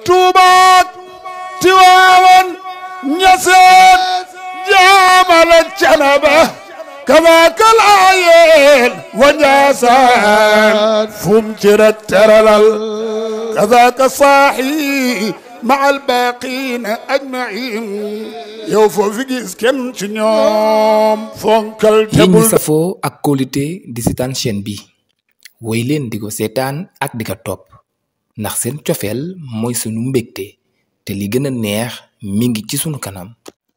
tuubaak tiwaawan ñaseen jaamal ak canaba kazaaka laayeen wa njaasaan fum ci rek teralal kazaaka saaxi ma al baaqiina ajmain yow foo fi gis kenn ci ñoom fonkal yéen ñi safoo ak kóolute di seetaan chaîne bi woy leen di ko seetaan ak di ko topp ndax seen cofeel mooy sunu mbégte te li gën a neex mi ngi ci sunu kanam.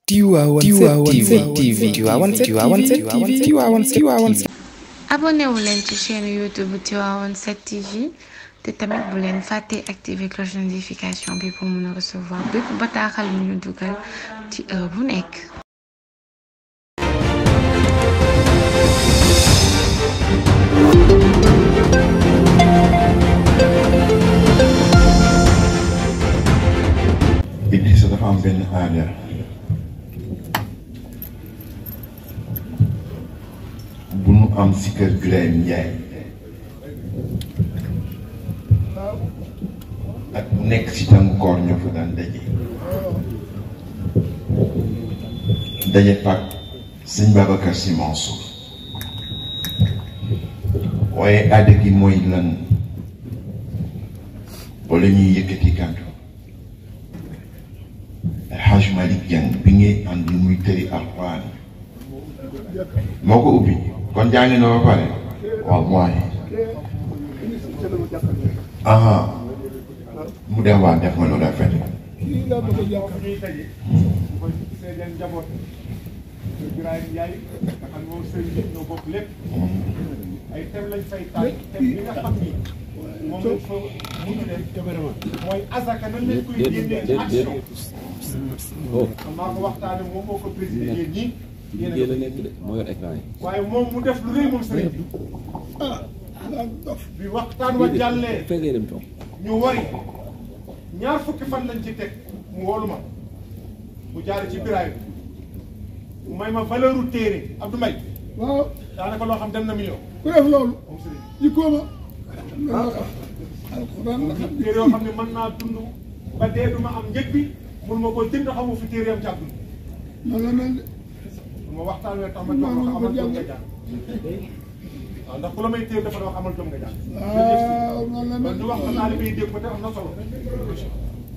Tivaouane 7 TV. abonné wu leen ci chaîne YouTube Tivaouane 7 TV te tamit bu leen fàtte activer cloche de notification bi pour mën a recevoir bépp bataaxal bu ñu dugal ci heure bu nekk. Idrissa dafa am benn aada bu nu am si kër Birahim Ndiaye ak bu nekk si tàngu koor ñoo fa daan daje pak sëñ Babacar Sy Mansour waaye aada gi mooy lan wala ñuy yëkkati kàddu Haj Malick Dieng bi ngay ànd muy tëri alxuraan moo ko ubbi kon jàngi na ba pare wallahi aha mu dem waa def ma lu rafet ay thème lañ fay taal thème bi nga xam ni moom lañ fa mën a def mooy azaka nan lañ koy génnee ci action maa ko waxtaane moom moo ko présidé yéen ñi yéen a nekk de moo yor écran yi waaye moom mu def lu rëy moom sëriñ bi waxtaan wa jàllee ñu wari ñaar fukki fan lañ ci teg mu woolu ma mu jaare ci Birahim mu may ma valeur u téere Abdou Mbaye waaw daanaka loo xam dem na million ku def loolu yi kooma alxuraan la xam téere yoo xam ne mën naa dund ba dee duma am njëg bi mun ma ko jënd xamu fi téere am ci àdduna noonu la mel de ma waxtaan wee tax ma jox ko amal jom nga jàng waaw ndax ku la may téere dafa wax amal jom nga jàng waaw noonu la mel ñu wax ko taalibe yi dégg ko te am na solo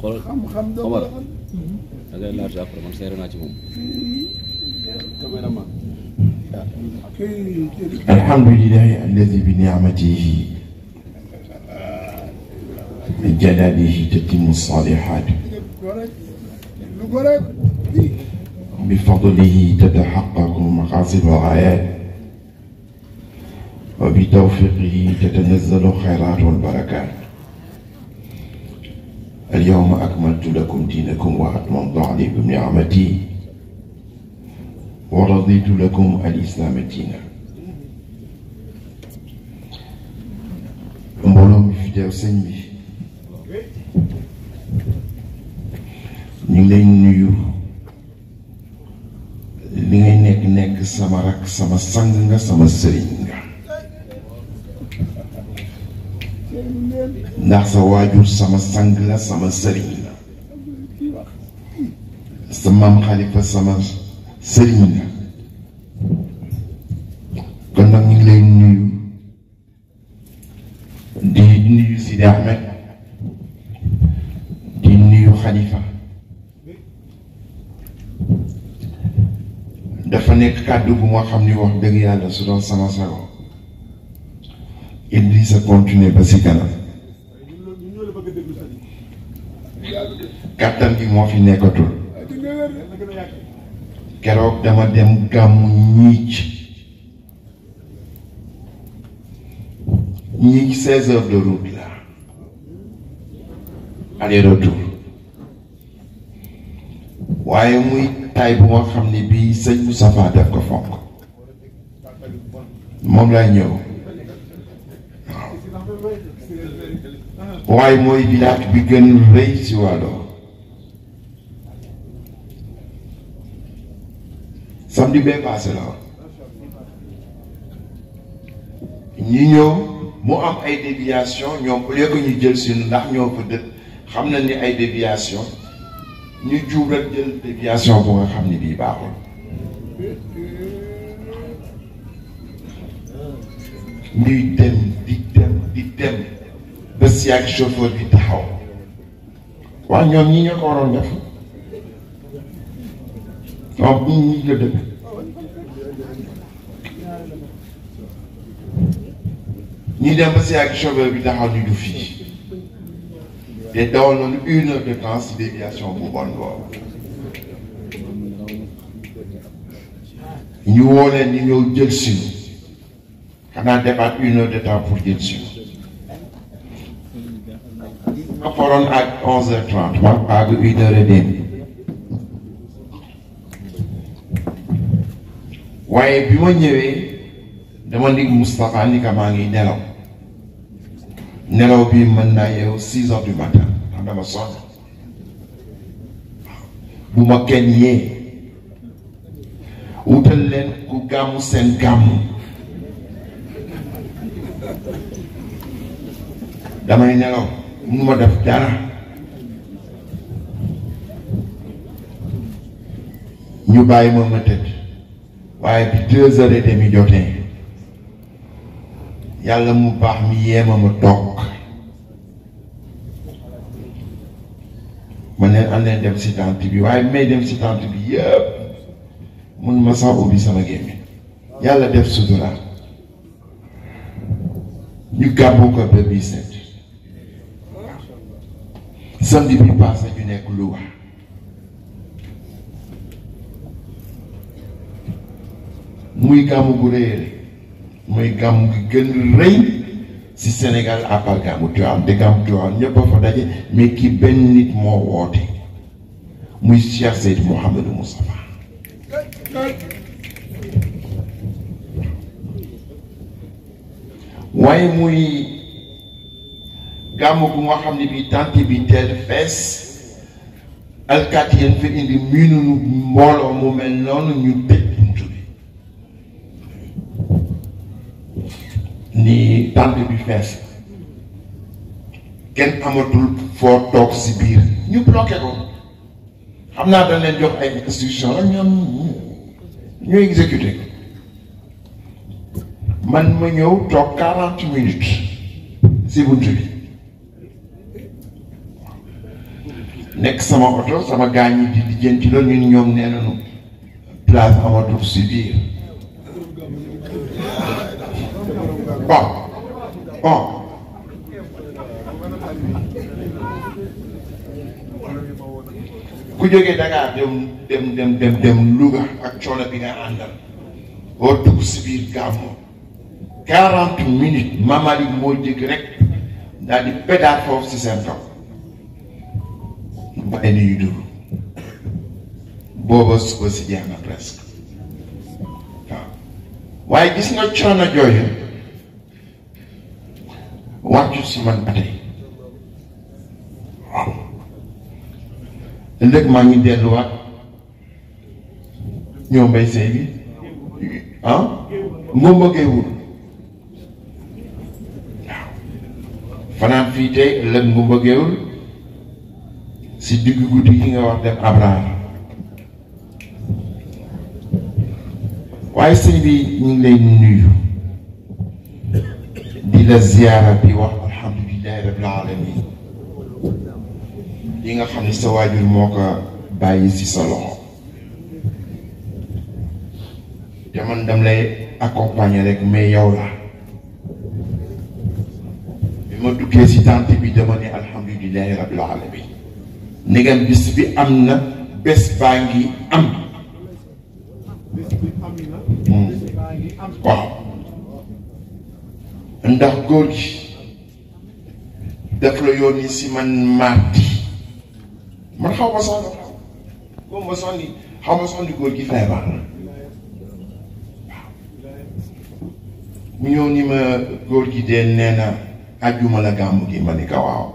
xool xam-xam Omar da ngay laaj après man seere naa ci moom caméraman alhamdulillahi alladi bi ni'matihi jalalihi tatimu salihat بفضله تتحقق مقاصد الغايات وبتوفيقه تتنزل الخيرات والبركات اليوم أكملت لكم دينكم وأتممت عليكم نعمتي ورضيت لكم الإسلام دينا mbooloo mi fi teew sëñ bi ñu ngi lay nuyu li ngay nekk sama rak sama sang nga sama sëriñ nga ndax sa waajur sama sang la sama sëriñ la sa maam Xalifa sama sëriñ la kon nag ñu ngi lay nuyu di nuyu Sidi Ahmed di nuyu Xalifa dafa nekk kàddu bu nga xam ni wax dëgg yàlla su doon sama sago Idrissa continuer ba si kanam kàttan gi moo fi nekkatul keroog dama dem gàmmu ñiic 16 heures de route la aller retour waaye muy tay bu nga xam ne bii sëñ Moustapha def ko fonk moom lay ñëw waaye mooy village bi gën rëy si Waalo samedi bee passé la ñi ñëw mu am ay déviation ñoom au lieu que ñu jël suñu ndax ñoo fa dëkk xam nañ ni ay déviation ñu juub rek jël déviation bu nga xam ni bii baaxul ñuy dem di dem ba si ak chauffeur bi taxaw waaye ñoom ñi ñoo ko waroon def waaw ñi la dëgg ñi dem ba si ak chauffeur bi taxaw ñu du fii te dawal nañu 1 heure de temps si déviation bu bon boobu ñu woo leen ñu ñëw jël si xanaa defaat 1 heure de temps pour jël si ma waroon ak 11h30 ma àgg 1h30 waaye bi ma ñëwee dama ndig Moustapha ni ka maa ngi nelaw bi mën naa yeewu 6h du matin xam dama sonn bu ma kenn yee wutal leen ku gàmmu seen gàmmu damay nelaw mënu ma def dara ñu bàyyi ma tëdd waaye bi 2h30 jotee yàlla mu baax mi yeema ma toog ma neen am leen dem si tànt bi waaye may dem si tànt bi yëpp mun ma sax ubbi sama gémmiñ yàlla def sutura ñu gàmmu ko ba bii set samedi bi passé ñu nekk Louga muy gàmmu gu rëy muy gàmmu gi gën rëy si Sénégal à part gàmmu Tiwaawan te gàmmu Tiwaawan ñëpp a fa daje mais ki benn nit moo woote muy Cheikh Seydou Mouhamadou Moustapha waaye muy gàmmu gu nga xam ne bii tant bi teel fees alkaati yéen fi indi miinunu mbooloo mu mel noonu ñu tëj buntu bi ni tant bi fees kenn amatul foo toog si biir ñu bloqué ko xam naa dañ leen jox ay instruction la ñoom ñu exécuté ko man ma ñëw toog 40 minutes si buntu bi nekk sama oto sama gaañ yi di lijjanti la ñun ñoom nee nañu place amatul si biir bon ku jógee Dakar dem Louga ak coono bi nga àndal boo dugg si biir gàmmu 40 minutes mamali moo jëkk rek daal di pédale foofu si seen kaw ba ay yu dugg booba suba si jeex na presque waaw waaye gis nga coono jooju wàccu si man ba tey waaw ëllëg maa ngi delluwaat ñoo mbay sey bi ngomba géewul waaw fanaan fii tey ëllëg ngomba géewul si diggu guddi gi nga wax dem Abraham waaye sëñ bi ñu ngi lay nuyu di la ziyaara bi wax alhamdulillahi rabbil alamin li nga xam ne sa waajur moo ko bàyyi si sa loxo te man dam lay accompagner rek mais yow la bi ma duggee si tànt bi dama ne alhamdulillahi rabbil alamin ndegam bis bi am na bés baa ngi am waaw ndax góor gi daf la yónni si man mardi man xaw ma sax ni góor gi feebar na waaw mu ñëw ni ma góor gi dee nee na àjjuma la gàmmu gi ma ni ka waaw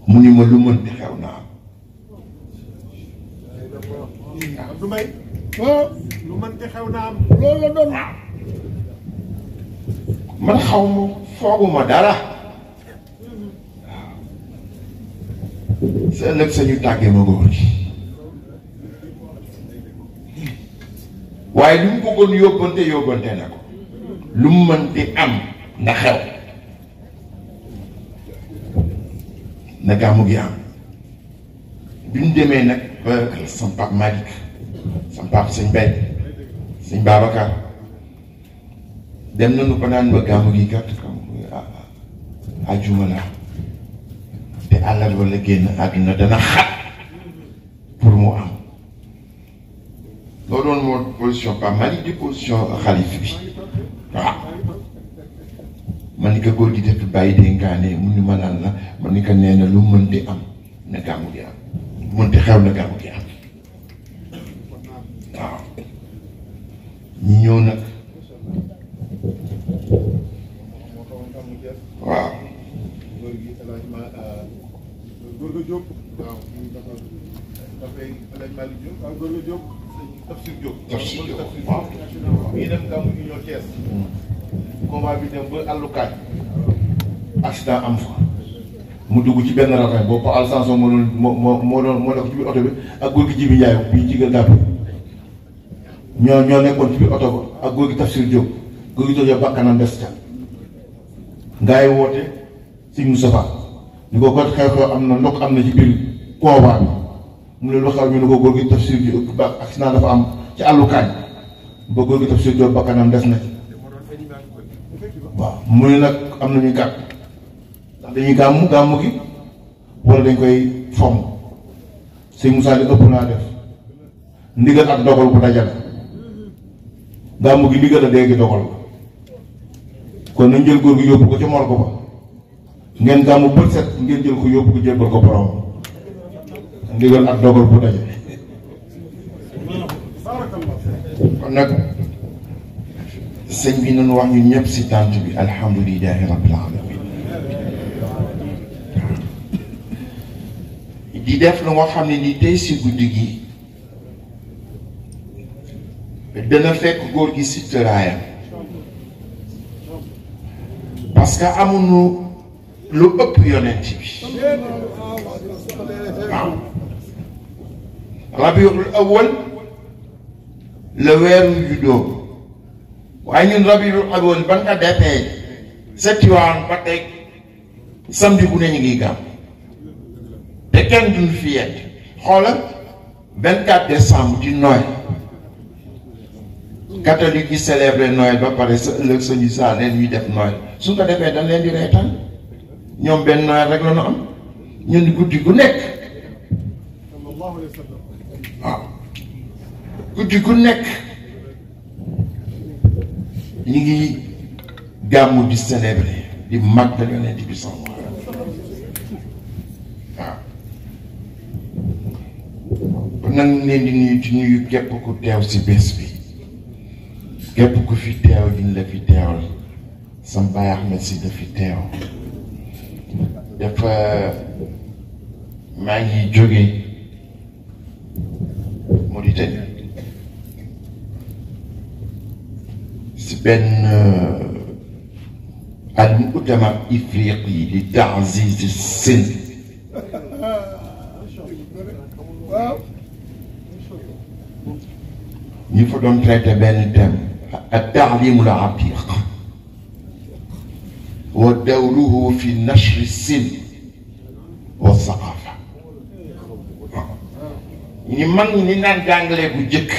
mu ni ma lu mën di xew naa du may lu mën di xew naa am loolu la doon man xaw ma fooguma dara sa ëllëg sañu tàggee ma góor gi waaye lu mu bëggoon yóbbante na ko lu mu mënti am na xew na gàmmu gi am bi ñu demee nag ba sam pap Malick sam pap sëñ Bay sëñ Babacar dem nañu ko naan ba gàmmu gi kat ajuma la te àllal wala génn àdduna dana xat pour mu am loolu doon moo position Pape Malick di position xalif bi waaw man ni ko góor gi def bàyyi dénkaane mu ni ma naan la man ni ko nee na lu mënti am na gàmmu gi am mënti xew na gàmmu gi am waaw ñi ñëw nag waaw góor ga Diop waaw dafay El Hadj Malick Diop waaw góor ga Diop Tafsir Diop. Tafsir Diop waaw. ñii dem gàmmu gi ñoo Thiès. combat bi dem ba àllukaay. accident am fa mu dugg ci benn ravin boobu Alsanson moo nekk ci biir oto bi ak góor gi Jibi Ndiaye bii ci gàpp ñoo nekkoon ci biir oto ba ak góor gi Tafsir Diop góor gi Diop bakkanam des ca ngaa yi woote Sëñ Moustapha ñu ko got xew-xew am na ndox am na ci biir convoi bi mu ne lu xew ñu ne ko góor gi Tafsir Diop ba accident dafa am ci àllukaay ba góor gi Tafsir Diop bakkanam des na ci waaw mu ne nag am nañu gàtt ndax dañuy gàmmu gi wala dañ koy fomm sëñ Moussa li ëpp naa def ndigal ak dogal bu dajal gàmmu gi ndigal a dégg dogal kon nañ jël góor gi yóbbu ko ca morgo ba ngeen gàmmu bët set ngeen jël ko yóbbu ko jébbal ko borom ndigal ak dogal bu dajal kon nag sëñ bi nañu wax ñun ñëpp si tànt bi alhamdulilahi rabbil alamin di def lu nga xam ne ni tey si guddi gi dana fekk góor gi si tëraayam parce que amuñu lu ëpp yonent bi waaw rabiul awwal la weeru juddoo waaye ñun rabiul awwal ban nga defee sa Tiwaawan ba tey samedi bu ne ñu ngi gàmm te kenn duñ fi yegg xoolal 24 décembre di Noël catholique yi célébrer Noël ba pare sa ëllëg sañu saa leen ñuy def Noël su ko defee dañ leen di reetaan ñoom benn Noël rek la ñu am ñun guddi gu nekk waaw guddi gu nekk ñu ngi gàmmu di célébrer di màggal yonent bi sama waaw kon nag ñu leen di nuyu képp ku teew si bés bi képp ku fi teew diñ la fi teewal sam Baye Ahmed si da fi teew dafa maa ngi jóge Mauritanie si benn al mu'tamar ifriqi li ta'ziz as-sin ñu fa doon traité benn thème at-ta'lim al-atiq wa dawruhu fi nashr as-sin wa thaqafa ñi mag ñi naan jàngale bu jëkk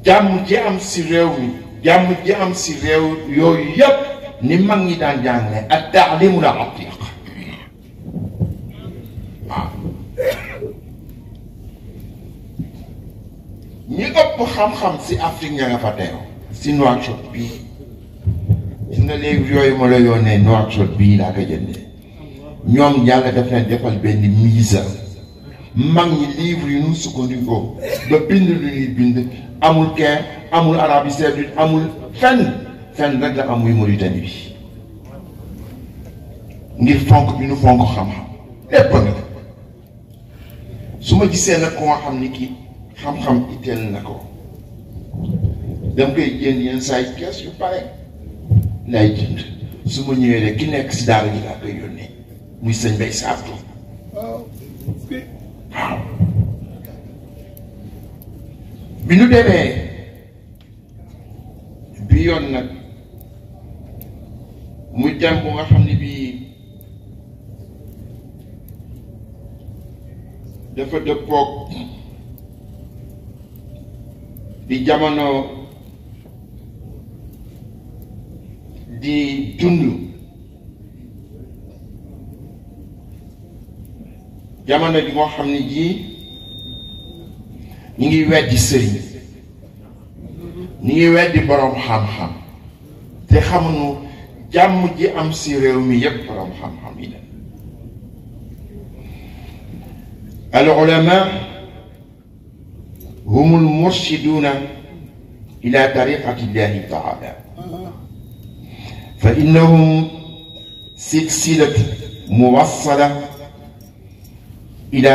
jàmm ji am si réew mi jàmm ji am si réew yooyu yëpp ni mag ñi daan jàngale at-ta'lim al-atiq waaw ñi ëpp xam-xam si Afrique ña nga fa teew si Nouakchott bii gis nga léegi yooyu ma la yónnee Nouakchott bii laa ko jëndee ñoom yàlla daf leen defal benn mise mag ñi livre yu ñu sukkandikoo ba bind lu ñuy bind amul Caire amul Arabie Saoudite amul fenn rek la am muy Mauritanie bi ngir fonk bi ñu fonk xam-xam lépp nag su ma gisee nag ko nga xam ni kii xam-xam itteel na ko dama koy jënd yenn saa yi pièces yu pare lay jënd su ma ñëwee rek ki nekk si daara ji laa koy yónnee muy sëñ Bay Saabtu waaw bi nu demee bi yoon nag muy dem bu nga xam ne bii dafa dëppoog di jamono di dund jamono bi moo xam ne jii ñu ngi weddi sëriñ ñu ngi weddi boroom xam-xam te xamuñu jàmm ji am si réew mi yépp boroom xam-xam yi la al ulama hum al murshiduna ila tariqati llahi taala fa innahum silsilatu muwassala ila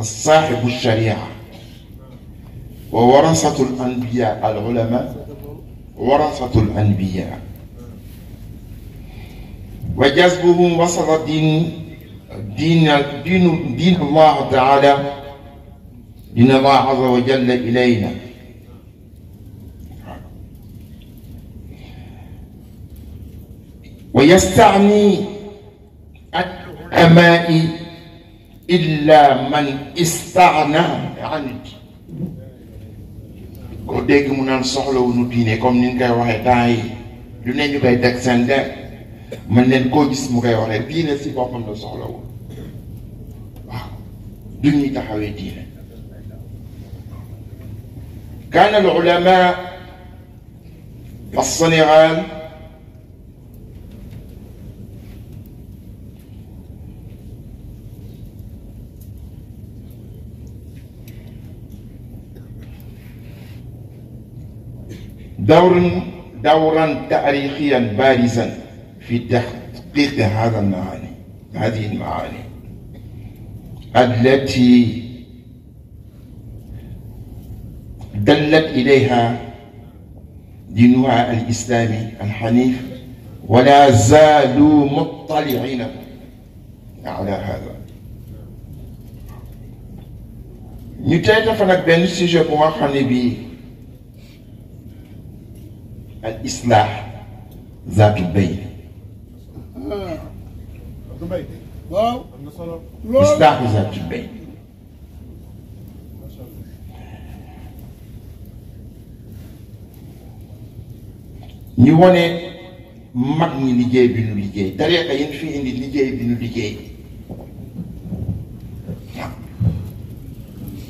صاحب الشريعة وورثة الأنبياء العلماء ورثة الأنبياء وجذبهم وصل دين الله تعالى دين الله عز وجل إلينا ويستعني العلماء إلا من استغنى عنه ko dégg mu naan soxlawuñu diine comme ni ñu koy waxee temps yi lu ne ñu koy teg seen der man leen koo gis mu koy waxee diine si boppam la soxlawul waaw du ñuy taxawee diine كان العلماء في السنغال دورا تاريخيا بارزا في تحقيق هذه المعاني التي دلت إليها دينها الإسلامي الحنيف ولا زالوا مطلعين على هذا. نتعرف بين السجن وخانبي الإصلاح ذات البين. إصلاح ذات البين. ñu wone mag ñi liggéey bi ñu liggéey tariqa yi fi indi liggéey bi ñu liggéey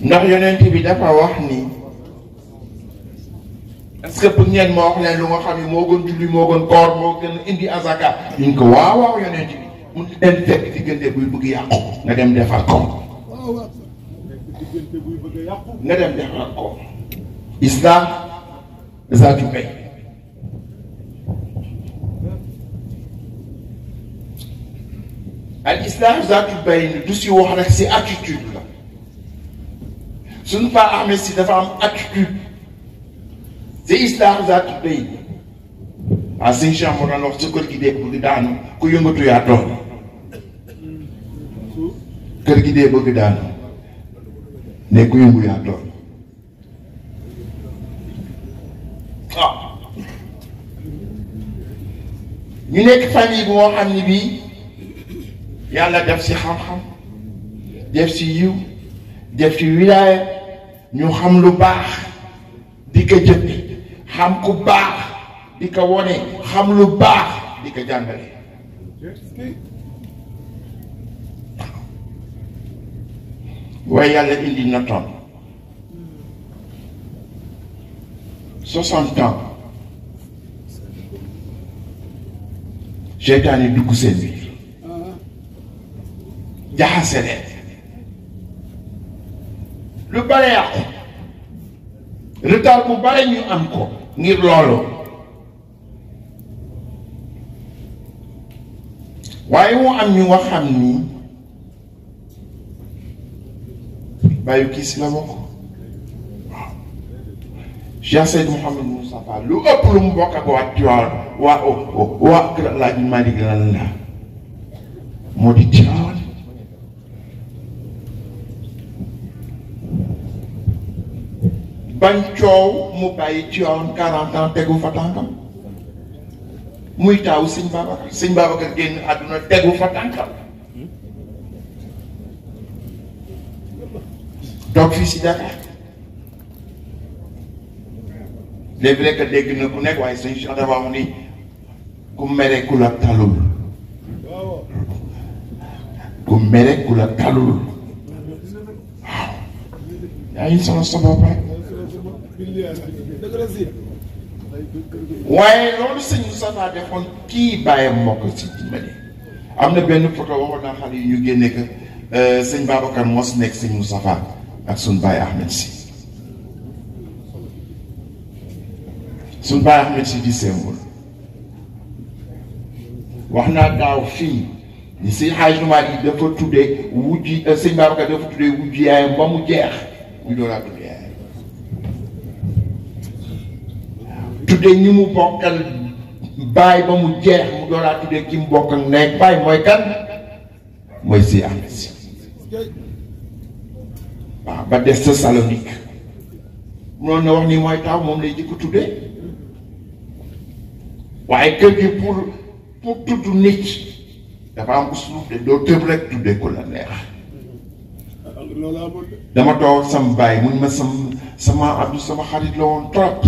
ndax yonent bi dafa wax ni est-ce que pour ngeen ma wax leen lu nga xam ne moo gën julli moo gën koor moo gën indi azaka ñu ko waaw waaw yonent bi mu leen fekk diggante buy bëgg yàqu nga dem defar ko nga dem defar ko islam zaatu bay al islam zaatu bay du si wax rek si attitude la suñu fa amee si dafa am attitude si islam zaatu bay ah sëñ Cheikh moo daan wax sa kër gi dee bëgg daanu ku yëngatu yaa toog kër gi dee bëgg daanu ne ku yëngu yaa toog ah ñu nekk famille bu moo xam ni bii yàlla def si xam-xam def si yiw def si wilaaya ñu xam lu baax di ko jëfe xam ku baax di ko wone xam lu baax di ko jàngale waaye yàlla indi na ton 60 ans seytaane dugg seen biir jaxase leen lu bare yàqu retard bu bare ñu am ko ngir loolu waaye mu am ñu nga xam ni bàyyi kii si la bokk waaw Cheikh Seyd Mouhamed Moustapha lu ëpp lu mu bokk ak waa Tiwaawan waa Kër Alaaji Maalik lan la moo di Tiwaawan bañ coow mu bàyyi Tiwaawan 40 ans tegu fa tànkam muy taawu sëñ Babacar génn àdduna tegu fa tànkam toog fii si Dakar léegi rek dégg na ku nekk waaye sëñ Cheikh dafa wax ni ku mere ku la talul ku mere ku la talul waaw yaa ngi sama bopp rek waaye loolu sëñ Moustapha defoon kii bàyyam moo ko si dimbali am na benn photo waxoon naa xale yi ñu génne que sëñ Babacar mos nekk sëñ Moustapha ak suñ Baye Ahmed si suñ Baye Ahmed si di symbole wax naa daaw fii ni sëñ Hadj Noumar yi dafa tuddee wujji sëñ Babacar dafa tuddee wujji yaayam ba mu jeex ñu doolaa tuddee yaayam tuddee ñi mu bokkal baay ba mu jeex mu doolaa tuddee ki mu bokk ak nekk baay mooy kan mooy sëñ Ahmed si waaw ba des sa Salonique munoon na wax ni mooy taw moom lay jëkk tuddee waaye kër gi pour tudd nit dafa am uslub de doo tëb rek tuddee ko la neex dama toog sama baay mun ma sama Abdou sama xarit la woon trop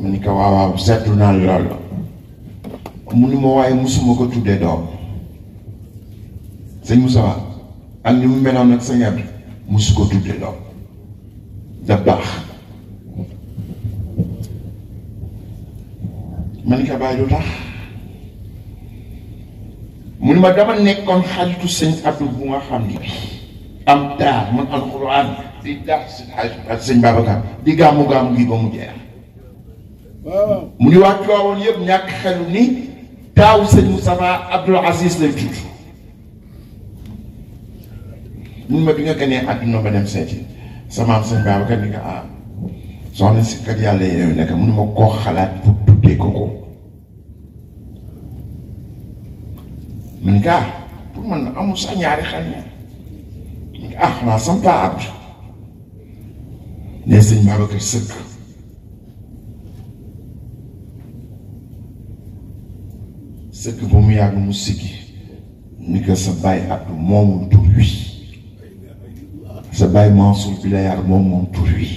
ma ni ko waaw seetlu naa loolu mu ni ma waaye musuma ko tuddee doom sëñ Moussa ak ni mu meloon nag sëñ Abdou musu ko tuddee doom da baax ma ni ko bàyyi lu tax mu ni ma dama nekkoon xaritu sëñ Abdou bu nga xam ni am taar man alxuraan di daax si ak sëñ Babacar di gàmmu gi ba mu jeex mu ni waa Tiwaawan yëpp ñàkk xelu ni taawu sëñ Moustapha Abdoul Aziz lay tudd mun ma bi nga gënee àdduna ba dem seeti sama am sëñ Babacar ni ko soxna si kat yàlla yow nekk mënu ma koo xalaat pour tuddee ko ko mun nga pour man amul sax ñaari xel ña mun nga xanaa sama paa Abdou ne sëñ Babacar sëgg ba mu yàgg mu siggi ni ko sa baay Abdou moomul tur wi sa baay Mansour bi la yar moom tur wi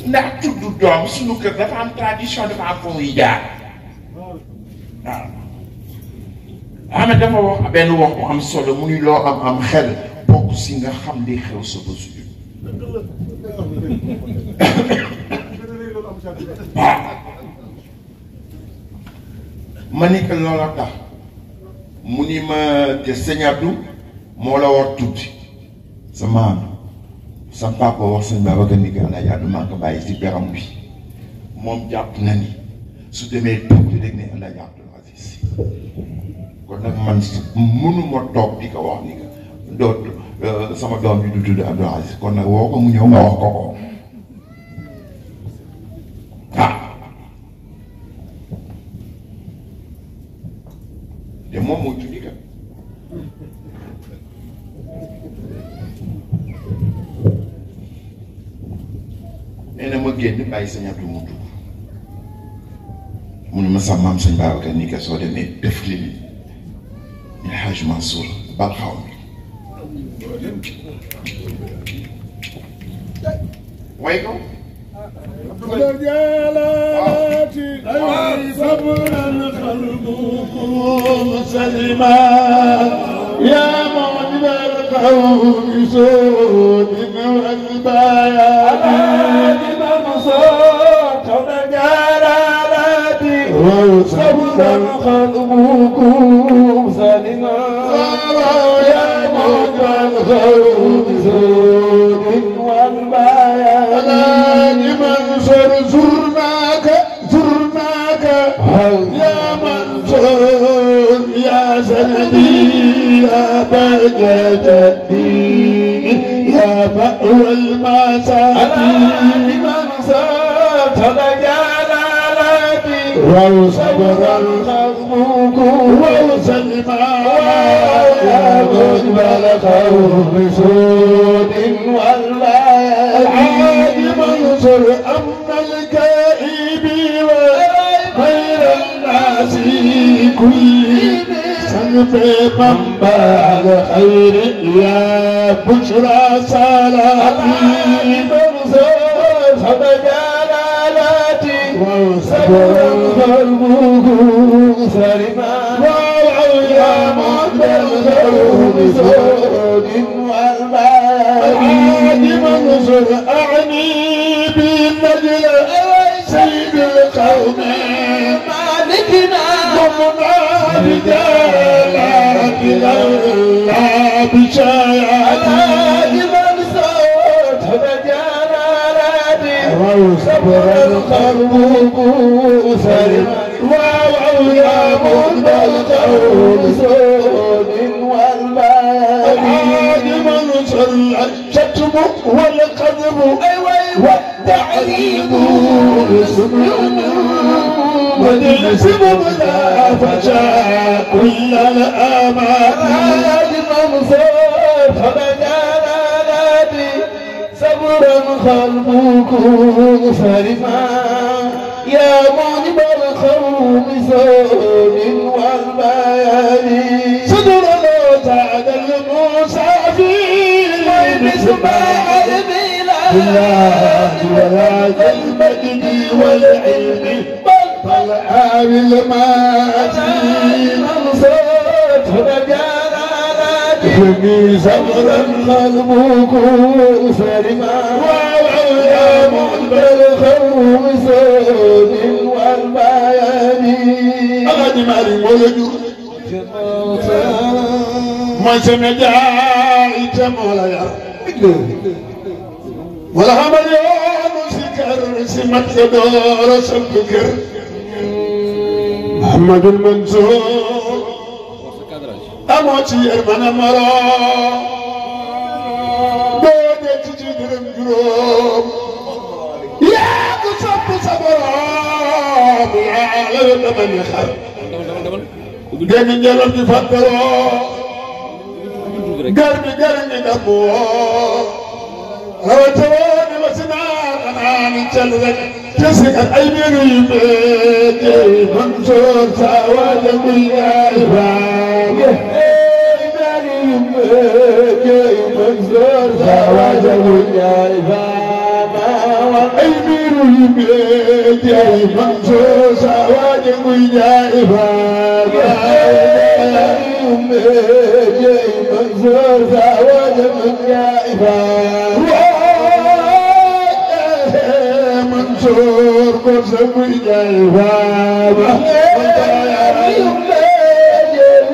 ndax tudd doom suñu kër dafa am tradition dafa am fu muy jaar waaw Ahmed dafa wax benn wax bu am solo mu ni loo am xel bokk si nga xam li xew sa bés bi waaw ma ni que loola tax mu ni ma te sëñ Abdou moo la war tuuti sa maam sa papa wax sëñ Babacar ni que Alaaji Abdou maa ko bàyyi si beram bi moom jàpp na ni su demee tuuti rek ne Alaaji Abdoul Aziz kon nag man mënuma toog di ko wax ni que doo sama doom bi du tudd Abdoul Aziz kon nag woo ko mu ñëw nga wax ko ko te moom moo tuddi ka nee na ma génn bàyyi sëñ Abdou mu dugg mu ne ma sa maam sëñ Babacar ni ka soo demee def li El Hadj Mansour bal xaw mi way ko صبرا قلبكم سلما يا معجب القوم سود والبيان بمصوت جلالتي صبرا قلبكم سلما يا معجب القوم سود والبيان منصور زرناك يا منصور يا سندي يا بهجة الدين يا مأوى المساكين من سات جلالتي وصبرا خصمك وسلما يا مجمل قوم سود والعاد منصر أمن الكائب وخير الناس كل سنف منبع الخير يا بشرى صلاتي منصر جلالتي وصبرا خصمك سلما يا مجمل قوم سود والعاد منصر أعني بالنجل سيد القوم مالكنا ضمنا رجالك لا بشايعتي منصور جلالتي وصبر القلب سلما يا مجمل قوم سود والبادي منصر الشتم والقذف والتعريض ونلزم بلا فجاء كل الآمال منصور جلالتي صبرا قلبك سلما يا مجب القوم سود والبيان صدر تعد المسافر بسماع البلاد ولا المجد والعلم بل طلع بالماتين منصور جلالتي صبرا قلبك سلما يا مجب القوم سود والبيان أغني مالي ولد ما سمجاي تمولا ولا عمل يوم سكر سمت دور سبكر محمد المنصور أموتي أرمنا مرا بودت جدرم جروب يا قصب صبرا بالعالم من يخر جميل جلال تفضلوا قلبي دمو روتوان وسنان أنا نتشلك تسك الأيمين يبيتي منصور سواد بالعباد أيمين يبيتي منصور سواد بالعباد أيمين يبيتي منصور سواد بالعباد منصور سواد بالعباد منصور قسم بالعباد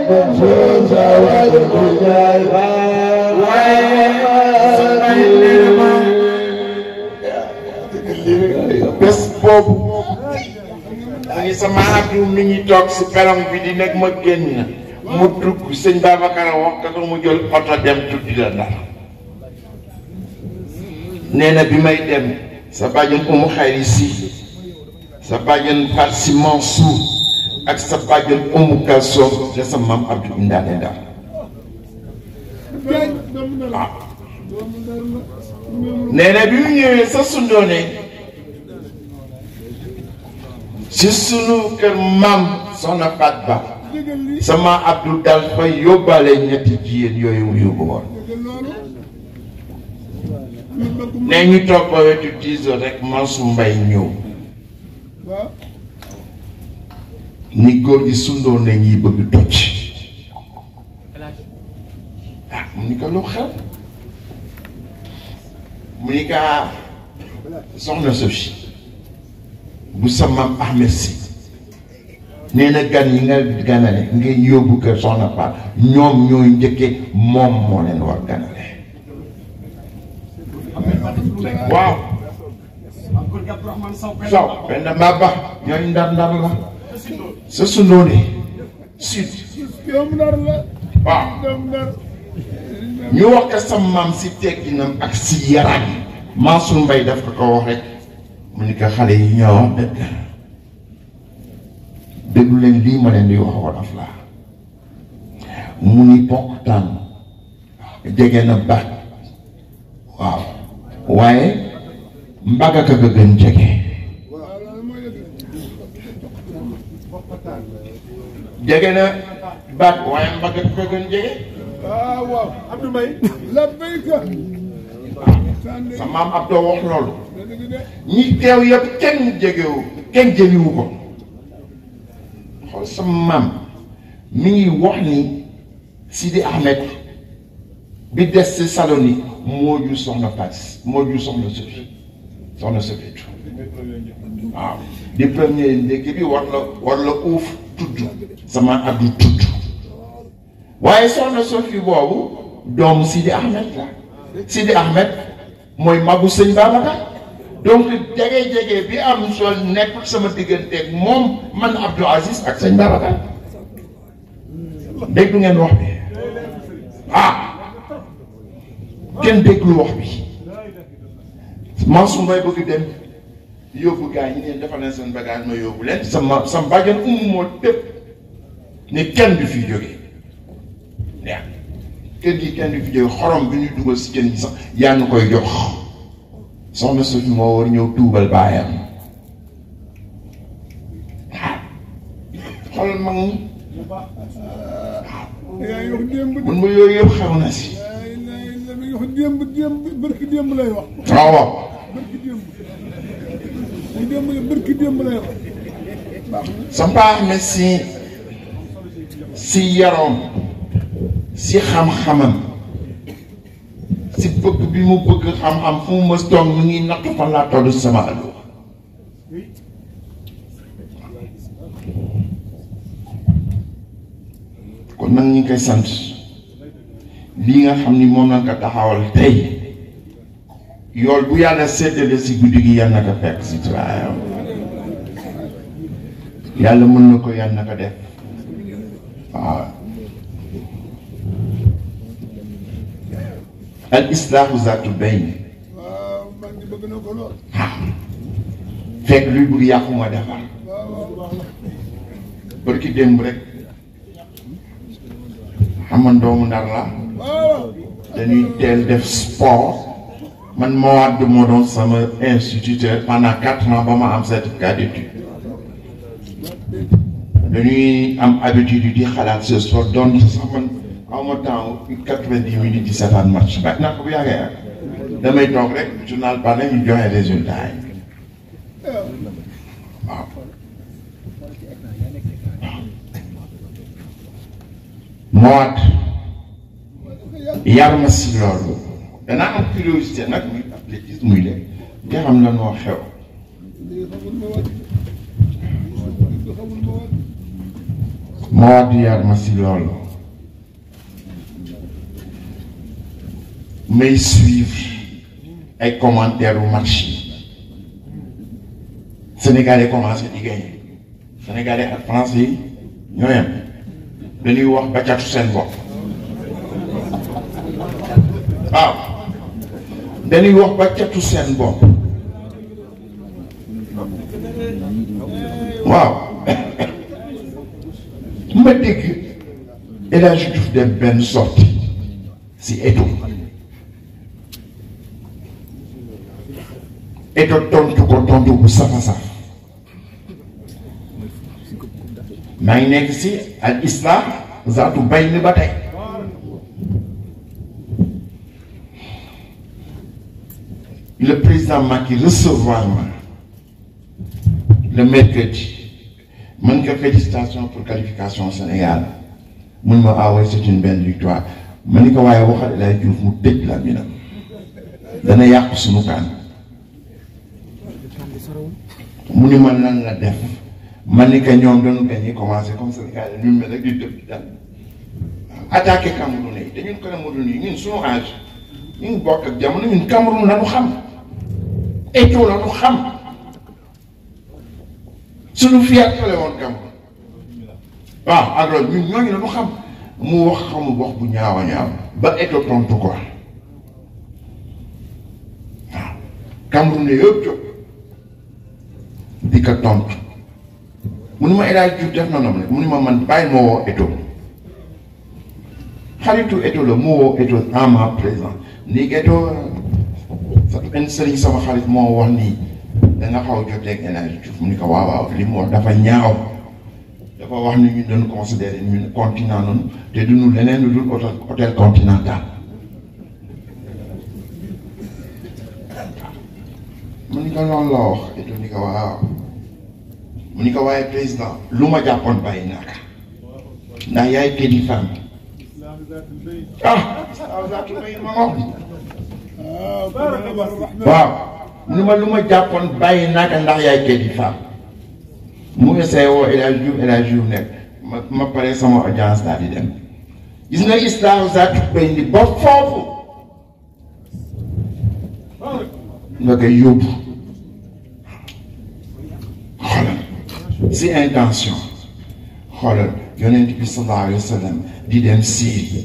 منصور سواد بالعباد bés boobu dañuy sama Abdou mi ngi toog si perron bi di nekk ma génn mu dugg sëñ Babacar wax ko mu jël oto dem tuddi la Ndar nee na bi may dem sa bàjjen Umu Xayri Si sa bàjjen Fat Si Mansour ak sa bàjjen Umu Kalsoom te sa maam Abdou indaale Ndar waaw nee na bi mu ñëwee sa sundoone ci sunu kër maam soxna Fat Ba sama Abdou dal fa yóbbaale ñetti jigéen yooyu mu yóbbu woon ne ñu toog ba wetu 10 heures rek Mansour Mbaye ñëw ni góor gi sundoo ne ñi bëgg tocc ah mu ni ko lu xew mu ni ka soxna Sophie bu sa maam Ahmed Si nee na gan yi nga ganale ngeen yóbbu kër soxna Faat ñoom ñooy njëkke moom moo leen war ganale waaw Sow benn Mbaba ñooy ndar ndar la sa sundoone sud waaw ñu wax ko sa maam si tegginam ak si yaram Mansour Mbaye daf ko wax rek mu ni ko xale yi ñoo wax dëgg déglu leen lii ma leen di wax wolof laa mu ni pokkutaan jege na baat waaw waaye mbaga ka gën jege jege na baat waaye mbaga ka gën jege waaw Abdou Mbaye la béyka sa maam Abdou wax loolu ñi teew yëpp kenn jëliwu ko xool sa maam mi ngi wax ni Sidi Ahmed bi des ci Salonique moo jur soxna Fass moo jur soxna Sophie waaw di premier ndékki bi war la uuf tudd sama Abdou tudd waaye soxna Sophie boobu doomu Sidi Ahmed la Sidi Ahmed mooy magu sëñ Babacar donc jege bi am soo nekk sama digganteeg moom man Abdou Aziz ak sëñ Babacar dégg ngeen wax bi kenn déglu wax bi Mansour Mbaye bëgg dem yóbbu gaa ñi neen dafa leen seen bagage ma yóbbu leen sama bàjjan moo tëb ne kenn du fi jóge waaw kër gi kenn du fi jóge xorom bi ñuy dugal si jën yi sax yaa ngi koy jox soxna Sophie moo war ñëw tuubal baayam xool mag ñi mun ma yooyu yëpp xew na si bërki démb lay wax waaw bërki démb lay wax sa mbaax mi si yaroom si xam-xamam si bëgg bi mu bëgg xam-xam fu mu mës toog mu ngi natt fan laa toll sama allo kon nag ñu ngi koy sant lii nga xam ni moom lañ ko taxawal tey yool bu yàlla séddale si guddi gi yal na ko fekk si tuwaayam yàlla mën na ko yal na ko def waaw al islaahu zaatu bayn fekk luy bëgg yàqu ma defar barki démb rek xam nga doomu Ndar la dañuy teel def sport man Mawade moo doon sama instituteur pendant 4 ans ba ma am certificat d'études dañuy am habitude di xalaat ce sport doon sax man aw ma temps 90 minutes di seetaan match ba naa ko bu yàggee ak damay toog rek journal par la ñu joxe résultat yi waaw Mawade yar ma si loolu danaa am curiosité nag muy athlétisme muy léegi nga xam lan moo xew Mawade yar ma si loolu may suivre ay commentaires u match yi Sénégalais commencé di gagné Sénégalais ak Français yi ñoo yem dañuy wax ba catu seen bopp waaw dañuy wax ba catu seen bopp waaw ma dégg El Hadji Diouf dem benn sortie si Eto tontu ko tontu bu safa-saf maa ngi nekk si al islam zaatu bayn ba tey le président Macky recevoir ma le mercredi man ko félicitations pour qualification au Sénégal mun ma away c'est une belle victoire ma ni ko waaye waxal El Hadji Diouf mu tëj la minam dana yàqu sunu kaan mu ni man lan la def man ni que ñoom dañu gagné commencé comme Sénégal ñu mel rek di dëpp di dal attaqué Cameroun yi te ñun Cameroun yi ñun suñu âge ñu ngi bokk ak jamono ñun Cameroun la ñu xam Eto'o la ñu xam suñu fierté la woon Cameroun waaw ak loolu ñun ñooñu la ñu xam mu wax xamul wax bu ñaaw a ñaaw ba Eto'o tontu ko waaw Cameroun ne yëpp jóg di ko tontu mu ni ma El Hadj Diouf def na noonu mu ni ma man bàyyi ma woo Eto xaritu Eto la mu woo Eto en ma présent léegi Eto benn sëriñ sama xarit moo wax nii da nga xaw a jotee ak El Hadj Diouf mu ni ko waaw waaw li mu wax dafa ñaaw dafa wax ni ñu doon considéré ñun continent noonu te duñu leneen lu dul hôtel continental mu ni ko loolu la wax Eto ni ko waaw mu ni ko waaye président lu ma jàppoon bàyyi naa ko ndax yaay kilifaam waaw mu ni ma lu ma jàppoon bàyyi naa ko ndax yaay kilifaam mu essayé woo El Hadj Diouf nekk ma pare sama audience daal di dem gis nga islaahu zaatu bayni ba foofu nga koy yóbbu xoolal si intention xoolal yonent bi sallallahu alayhi wa sallam di dem Syrie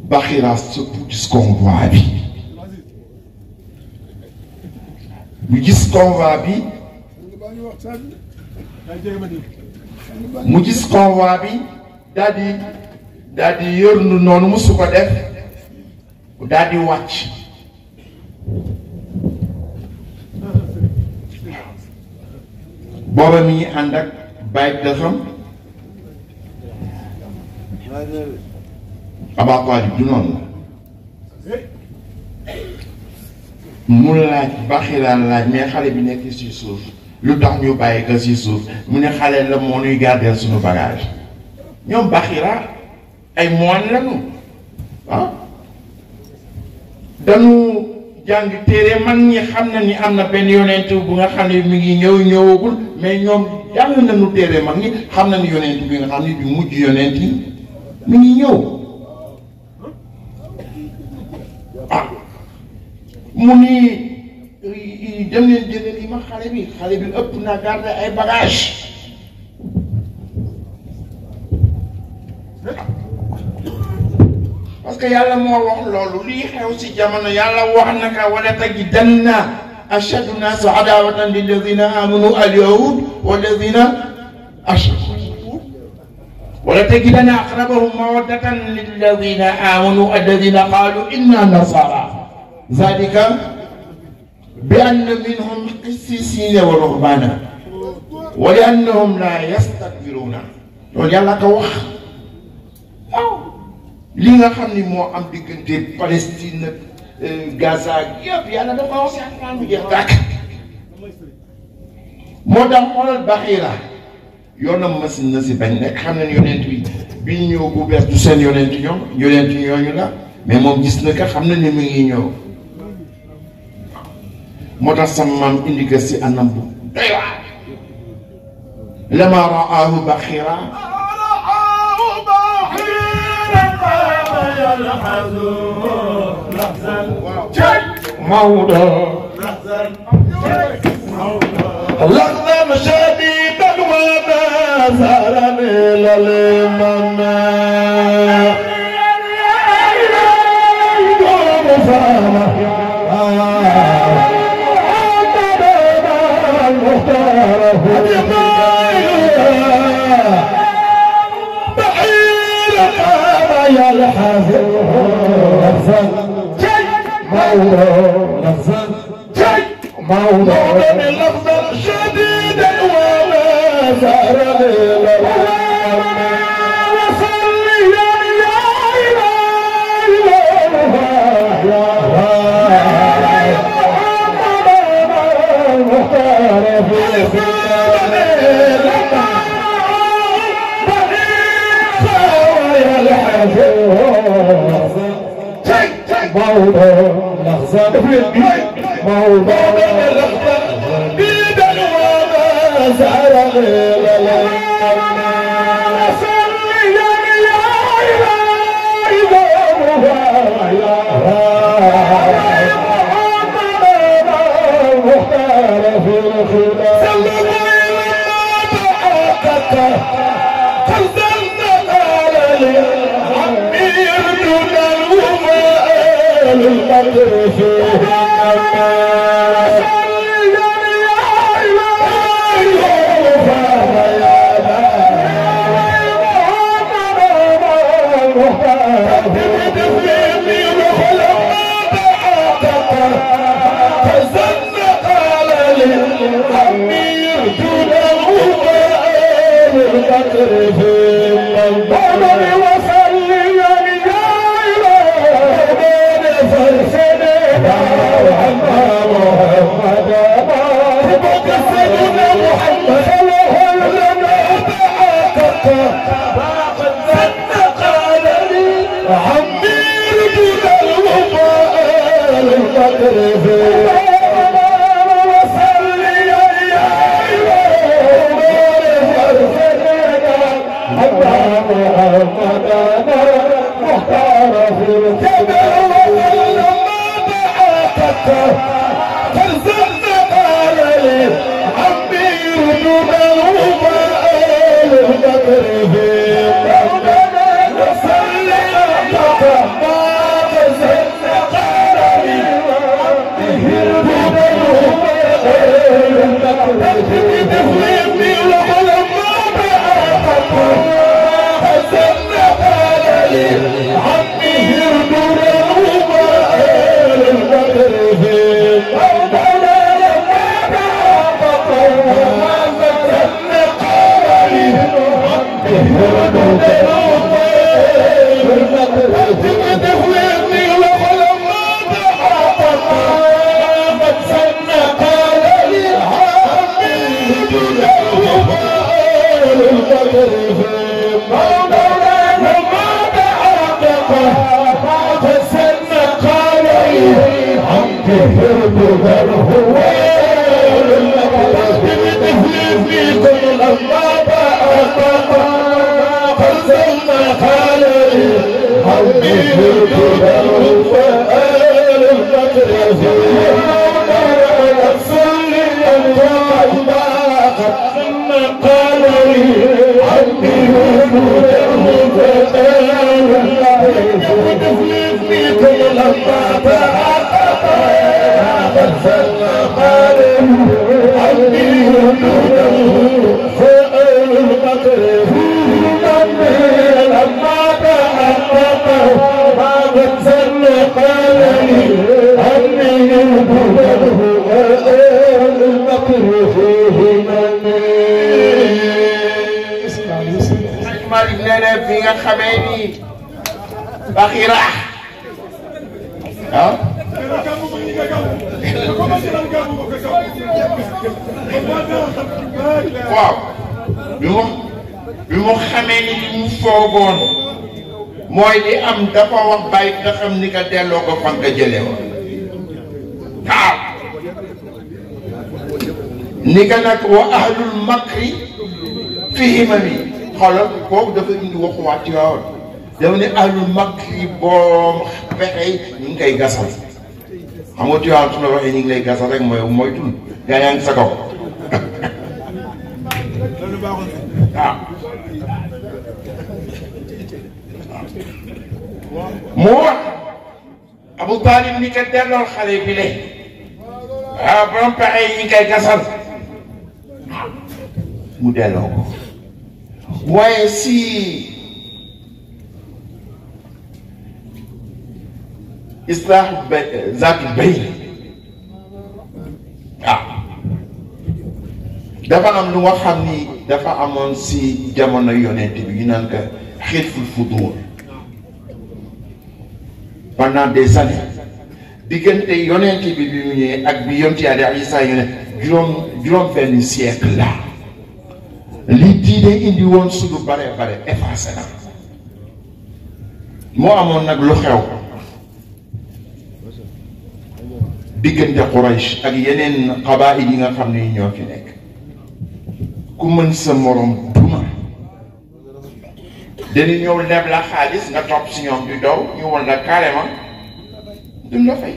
Baxira sëpp gis convoi bi mu gis convoi bi mu gis convoi bi daal di yërnu noonu musu ko def daal di wàcc booba mi ngi ànd ak bàyyi dëxam Abaa Taalib du noonu la mu laaj Baxira laaj mais xale bi nekk ci suuf lu tax ñu bàyyi ko ci suuf mu ne xale la moo ñuy gardeel suñu bagage ñoom Baxira ay moine lañu ah dañu jàng téere mag ñi xam na ni am na benn yonent bu nga xam ne mi ngi ñëwagul mais ñoom jàng nañu téere mag ñi xam na ni yonent bi nga xam ne bi mujj yonent yi mi ngi ñëw ah mu ni dem leen jëlee li ma xale bi ëpp na garde ay bagage parce que yàlla moo wax loolu lii xew ci jamono yàlla wax naka wala tajidanna ashaddu naasi adaawatan lilladina amanu alyahud walladina ashraku wala tajidanna aqrabahum mawaddatan lilladina amanu alladina qalu inna nasara zalika bi anna minhum qissisina wa ruhbana wa li annahum la yastakbiruna loolu yàlla ko wax waaw li nga xam ni moo am diggante Palestine Gaza yëpp yàlla dafa wax si Alxuraan bu jeex tàkk moo tax xoolal Baxira yoonam masin na si bañ nekk xam ne yonent bi ñëw bu bees du seen yonent ñooñu la mais moom gis na ko xam na ni mu ngi ñëw moo tax sama maam indi ko si anam bu doy waar lama raahu Baxira موضة لحظة شديدة وما زارني للمنى يا الحافظ موضوع من لفظا شديدا وما زار وصلي يا موضوع لحظة موضوع لحظة بيدا وما زار غير صلي يا مختار في الخلاف صلى الله عليه waaw bi mu xamee ni li mu foogoon mooy li am dafa wax bàyyi nga xam ni nga delloo ko fan nga jëlee woon waaw ni nga nag wa ahlul makri fihimami xoolal kooku dafa indi waxu waat ci waawoon dafa ne ahlul makri boo pexe ñu ngi koy gasal xam nga Tiwaawan su la waxee ñu ngi lay gasal rek mooy tun gaa yaa ngi sa kaw waaw mu wax Abu Talib ni ko delloo xale bi le waaw borom pexe yi ñu ngi koy gasal mu delloo ko waaye si islaahu zaatul bayn dafa am lu nga xam ni dafa amoon si jamono yonent bi ñu naan ko xilful fuduur pendant des années diggante yonent bi mu ñëwee ak bi yonent Yàlla Isaa ñu ne juróom benn siècle la li diine indi woon su lu bare bare effacé na moo amoon nag lu xew diggante Quraysh ak yeneen xabaayil yi nga xam ne ñoo fi nekk ku mën sa morom duma dañu ñëw leb la xaalis nga topp si ñoom di daw ñu won la carrément duñ la fay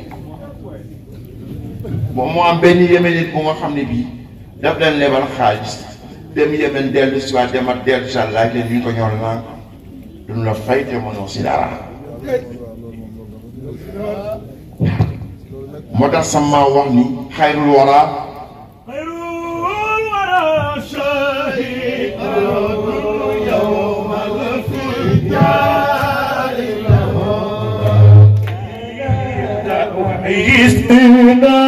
bon moo am benn yéménit bu nga xam ne bii daf leen lebal xaalis dem Yémen dellu si waat dem ak dellu si waat laaj leen ñu ko ñor naa duñ la fay te mënoo si dara moo tax sama wax ni xayrul wara شهيد يوم الفجار وعيسنا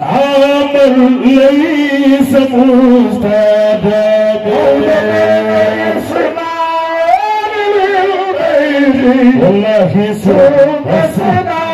عمل ليس مستدام والله سوف سنان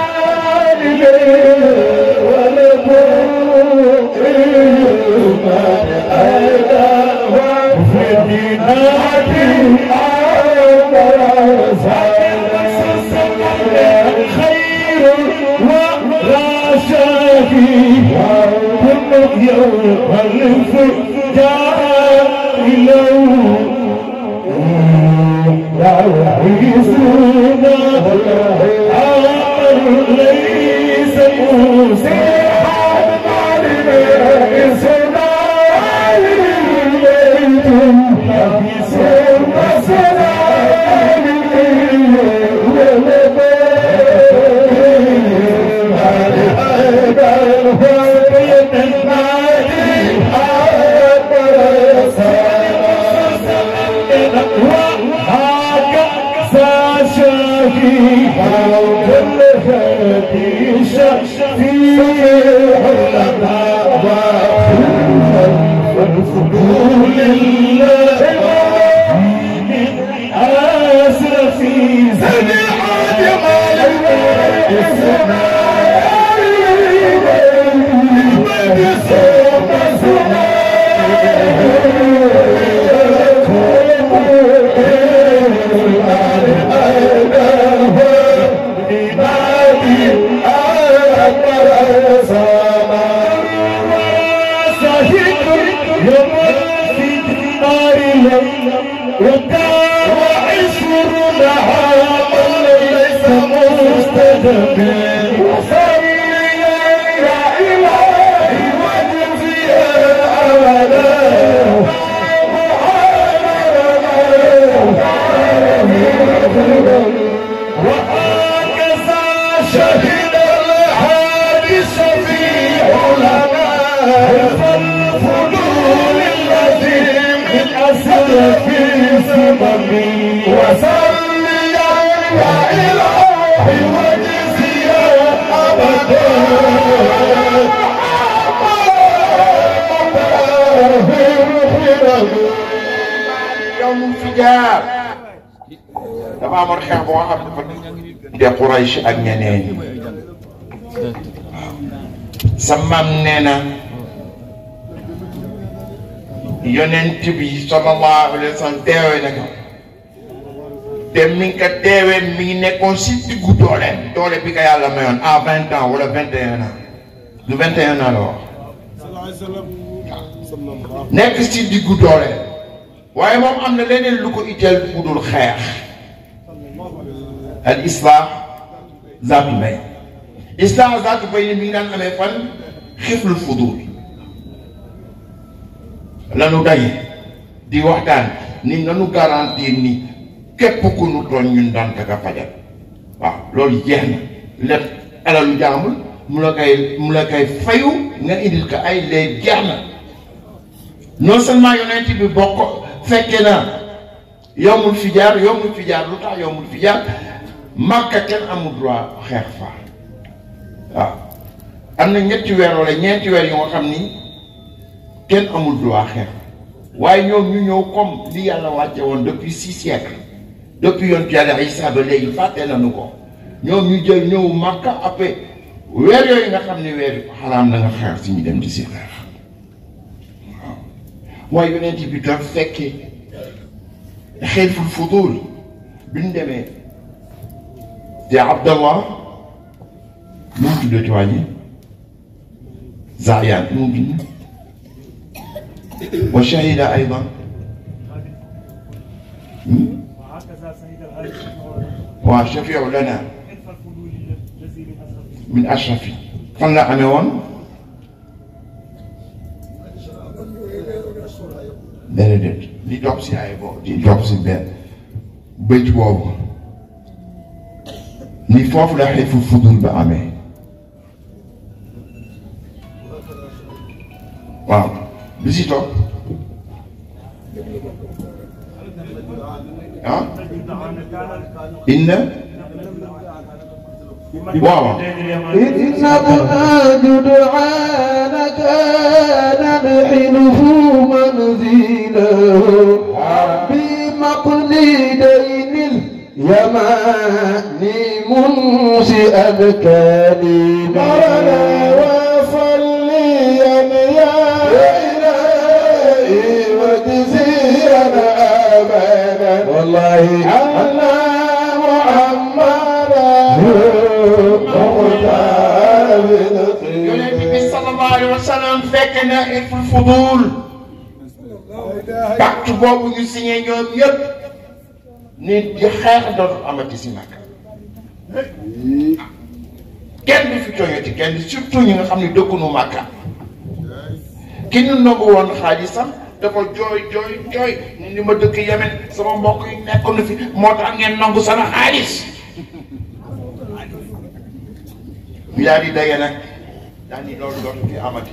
dafa amoon xeex boo xam dafa de Quraysh ak ñeneen sa maam nee na yonent bi sallallahu alayhi wa sallam teewee na ko te mi ngi ko teewee mi ngi nekkoon si diggu doole bi ko yàlla mayoon à 20 ans wala 21 ans du 21 ans la wax nekk si diggu doole waaye moom am na leneen lu ko itteel bu dul xeex al islah zaatu bay islah zaatu bay ni mi ngi daan amee fan xiflul fudul lanu daje di waxtaan ni nanu garantir ni képp ku nu tooñ ñun daan ka fajal waaw loolu jeex na lépp alalu jaamul mu la koy fayu nga indil ko ay lee jeex na non seulement yonent bi bokk fekke na yowmul fijaar lu tax yowmul fijaar Makka kenn amul droit xeex fa waaw am na ñetti weer wala ñeenti weer yu nga xam ni kenn amul droit xeex waaye ñoom ñu ñëw comme li yàlla wàcce woon depuis 6 siècles depuis yonent yàlla Isa ba léegi fàtte nañu ko ñoom ñu jël ñëw Makka après weer yooyu nga xam ni weer xaraam na nga xeex si ñu dem di si xeex waaw waaye yonent bi tam fekkee xilful fudul bi ñu demee te Abdallah nu mu tuddee tuwaañi Zayan nu mu tudd wa shahida aydan wa shafiu lana min ashrafi fan la amee woon déedéet li topp si ay boobu di topp si benn bëj boobu ni foofu la xilful fudul ba amee waaw bi si toog ah inna waaw إن منهاج دعاء كان نحله منزله بمقلدين اليماني منشئا كليلا وصليا يا إلهي وجزيا أبدا والله على محمدا yonent bi sallallahu alayhi wa sallam fekk na Hilful Fudul pacte boobu ñu signé ñoom ñëpp ni di xeex dootul amati si Makka kenn du fi tooñati kenn surtout ñi nga xam ne dëkkunu Makka ki ñu nangu woon xaalisam dafa jooy ni ma dëkk Yemen sama mbokk yi nekkoon na fi moo tax ngeen nangu sama xaalis bi daal di daje nag daal di loolu dootu fi amati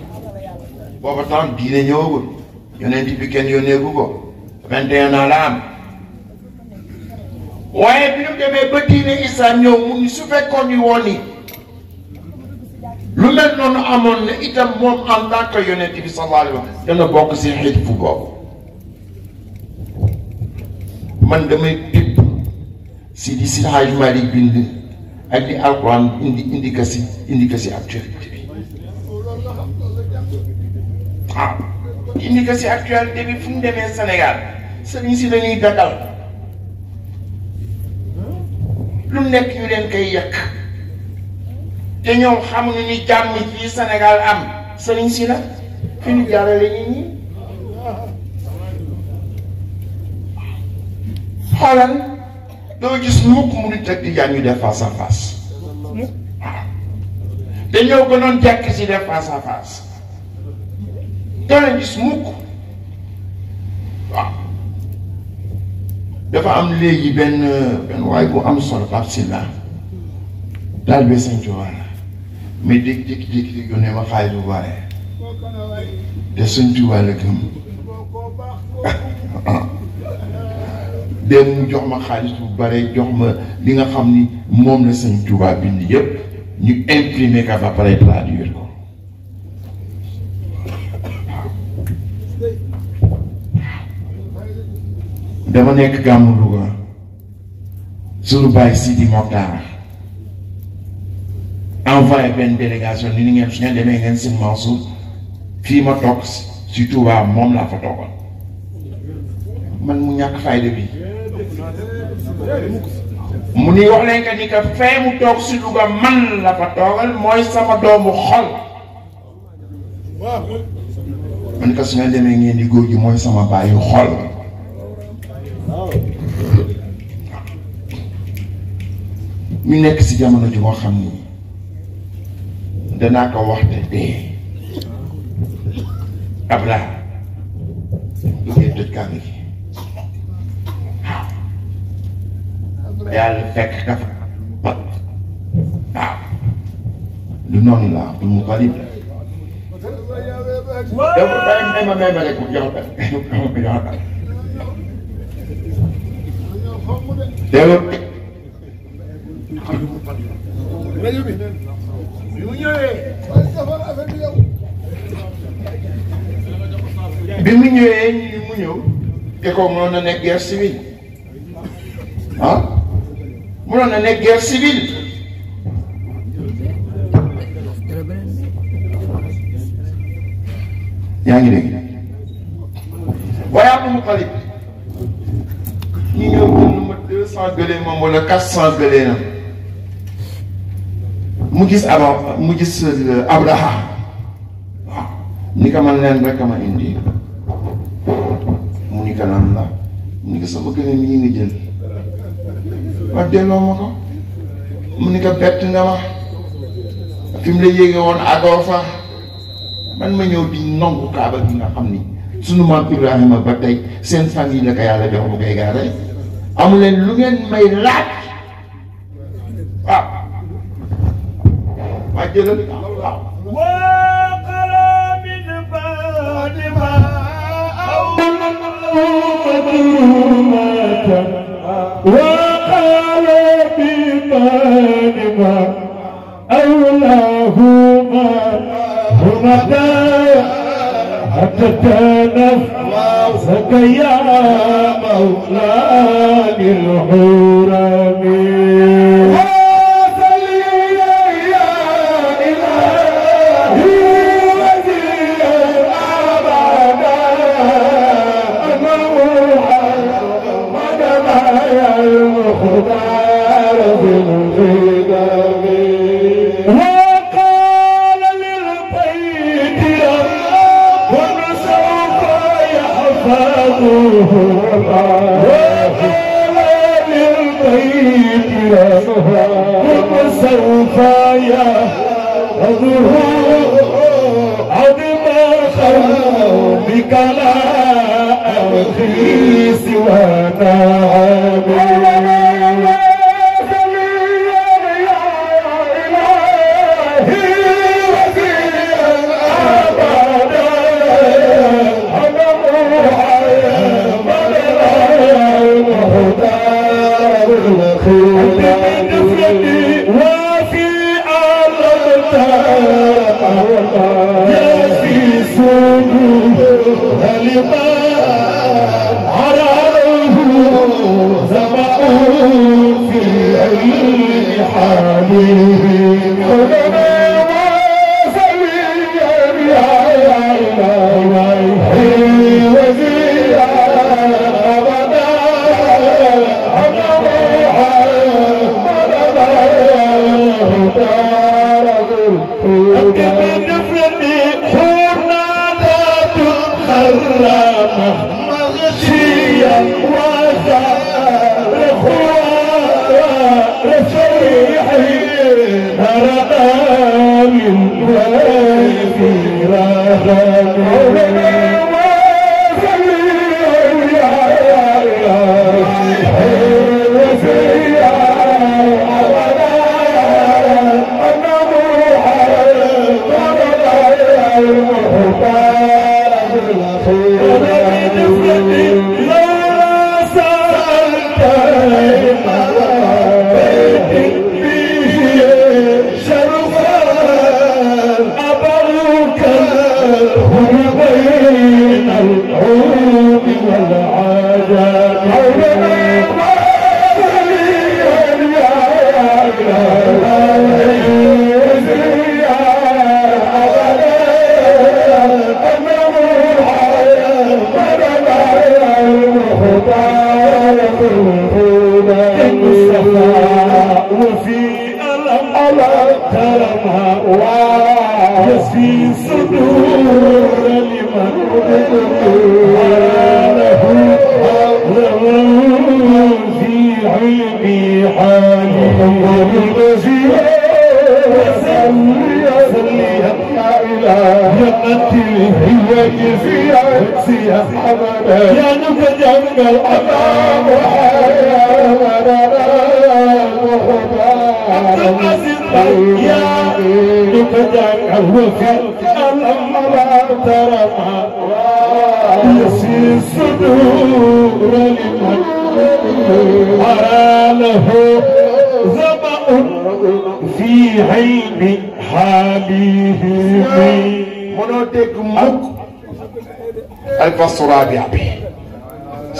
booba temps diine ñëwagul yonent bi kenn yónneegu ko 21 ans la am waaye bi ñu demee ba diine islam ñëw mu ni su fekkoon ni woon ni lu mel noonu amoon na itam moom en tant que yonent bi sallallahu alayhi wa sallam dana bokk si xilfu boobu man damay tibb si di si Hajj Malik bind ak di alquran indi ka si actualité bi waaw indi ka si actualité bi fu mu demee Sénégal sëriñ si dañuy dagal lu nekk ñu leen koy yàq te ñoom xamuñu ni jàmm fii Sénégal am sëriñ si la fi ñu jaarale nit ñi xoolal doo gis mukk mu di teg di jàng ñu def face à face waaw te ñëw gënoon jekk si def face à face doo leen gis mukk waaw dafa am léegi benn waay bu am solo Pape Sylla daal be Sëñ Tuubaa la mais jékki-jékki yónnee ma xaalis bu bare te Sëñ Tuubaa la gëm dem mu jox ma xaalis bu bare jox ma li nga xam ni moom la Sëñ Tuubaa bind yëpp ñu imprimer ka ba pare traduire ko dama nekk gàmmu Louga suñu bàyyi Sidi Mokhtar envoyé benn délégation ni ngeen su ngeen demee ngeen si Mansour fii ma toog si Touba moom laa fa toogal man mu ñàkk fayda bi mu ni wax leen que ni que fee mu toog si Louga man la fa toogal mooy sama doomu xol man que su ngeen demee ngeen di góor gi mooy sama bàyyi xol ñu nekk si jamono ji moo xam ni danaa ko wax te dee Abraham du ngeen tëj kàng gi waaw yàlla fekk dafa pat waaw lu noonu la Abdul Mutalib la dafa bàyyi ma rek mu jox bi mu ñëwee mu ñëw te ko mënoon na nekk guerre civile ah mënoon na nekk guerre civile yaa ngi dégg waaye Abdul Mutalib ñu ñëw jënd ma 200 gëléemam wala 400 gëléemam mu gis Abraha waaw ni ko man leen rek ma indi mu ni ko lan la mu ni ko sama gëléem yi nga jël wax delloo ma ko mu ni ko bett nga ma fi mu la yéege woon àggoo fa man ma ñëw di nangu kaaba gi nga xam ni sunu maam Ibrahima ba tey seen fan yi la ko yàlla jox mu koy gaare amu leen lu ngeen may laaj waaw waa jëlal waaw وقال بمن ما أولاهما هنا حتى تنفسك يا مولاي الحرم وقال للبيت رب سوف يحفظه وقال للبيت رب سوف يحفظه عظم خوفك لا أبغي سوى نعمه وفي يا في سجود الإيمان عراه زمأ في عين حاله مغشيا وزار رفيحي هرأى من وفي يسفي صدور لمن له في عيني حالي وسلي يا إله يا قتله ويجزي عكسي يا حمدا يا نبجنك الأمام يا نبجنك الوفي الأمر ترى يسي الصدور لمن أرى له ظمأ في عين حاليه mënoo dégg mukk al faslu rabia bi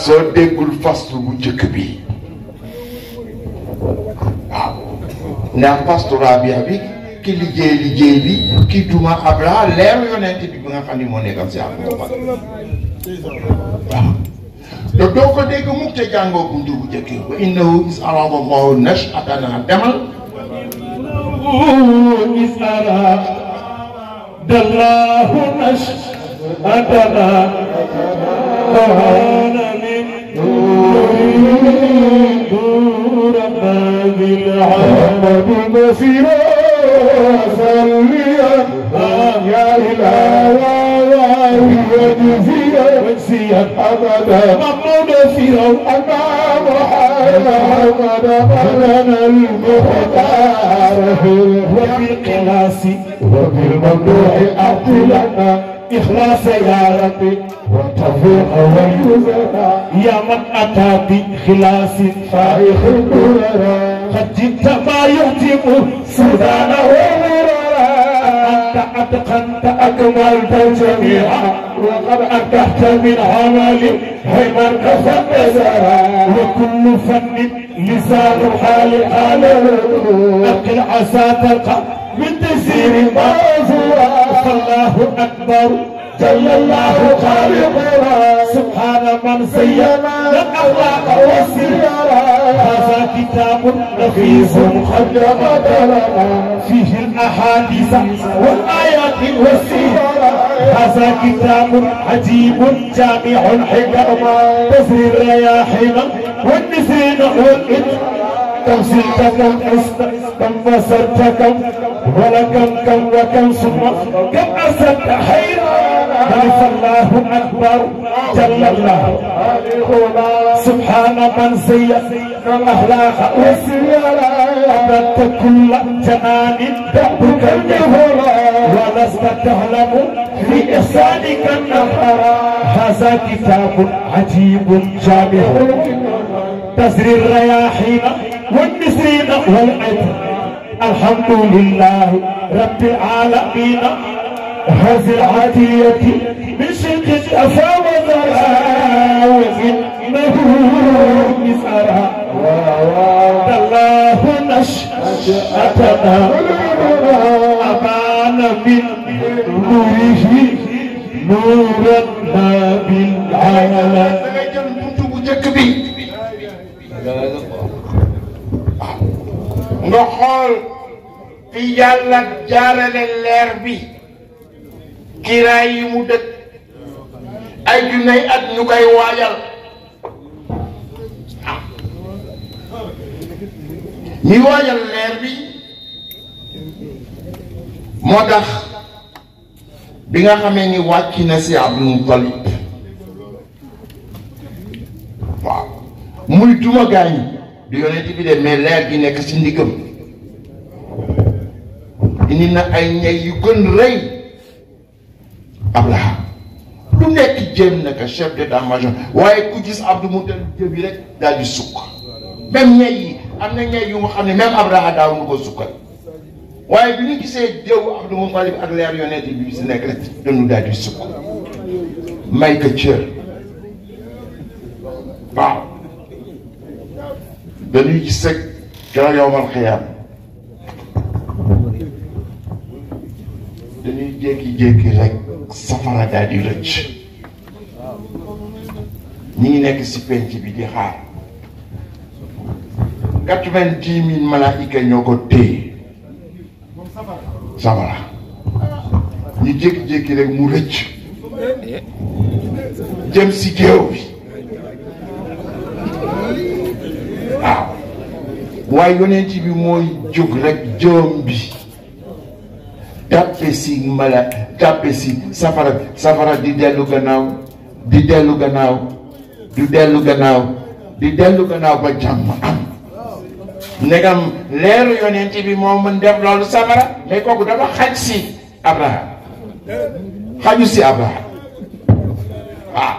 soo déggul faslu bu njëkk bi waaw ndax faslu rabia bi ki liggéey bi ki duma Abraha leer yonent bi nga xam ne moo nekkal si ak moom waaw te doo ko dégg mukk te jàngoo buntu bu njëkk wa innahu is arada allahu nashatana demal دلاه نشأتنا وهانا من دور هذه العالم بصيرا سليا يا إله وجزيا وجزيا أبدا محمود فرعون أمام محمد أبدا المختار وبالقياس وبالممدوح أعطي لنا إخلاص يا ربي والتوفيق واليسر يا من أتى بخلاص فائق الدرر قد جئت ما يهتم سودان وغررا أنت أتقنت أكملت الجميع وقد أنتهت من عمل هيمن كفنزرا وكل فن لسان الحال حال أقل عسى تلقى من تسير موضوعا فالله أكبر جل الله خالقنا سبحان من زينا الأخلاق والسيرة هذا كتاب نفيس قد غدرنا فيه الأحاديث والآيات والسيرة هذا كتاب عجيب جامع الحكم تسري الرياحين والنسرين والإثم كم سلت كم أسد كم بصرت كم ولكم وكم ثم كم أسدت حيرانا فالله أكبر جل الله سبحان من زين الأخلاق والسيرة أبدت كل جنان دعبك الجهر ولست تعلم في إحسانك النهر هذا كتاب عجيب جامع تسري الرياحين والنسرين والعطر الحمد لله رب العالمين هذه العطية من شدة أفاوض وإنه يسألها الله نشأتنا أمان من نوره نورنا بالعالم nga xool fi yàlla jaarale leer bi kiiraay yi mu dëkk ay junney at ñu koy waajal ñi waajal leer bi moo tax bi nga xamee ni wàcc na si Abdul Muttalib waaw muy duma gaañ du yonent bi de mais leer gi nekk ci ndigam indi na ay ñay yu gën rëy Abraham lu nekk jéem na ka chef d'état-major waaye ku gis Abdou Moutalib jëbi rek daal di sukk même ñay yi am na ñay yu nga xam ne même Abraham daaw nu ko sukkal waaye bi ñu gisee jëw Abdou Moutalib ak leer yonent bi si nekk rek dañu daal di sukk may ko cër waaw dañuy gis rek keroog yawmal xiyaam dañuy jékki-jékki rek safara daal di rëcc ñi ngi nekk si penc bi di xaar 90,000 malaayika ñoo ko téye safara ñu jékki-jékki rek mu rëcc jëm si géew bi waaw waaye yonent bi mooy jóg rek jëm bi tàppe si mala tàppe si safara di dellu gannaaw di dellu gannaaw di dellu gannaaw di dellu gannaaw ba jàmm am ndegam leeru yonent bi moo mën def loolu safara mais kooku dafa xaj si Abraham xaju si Abraham waaw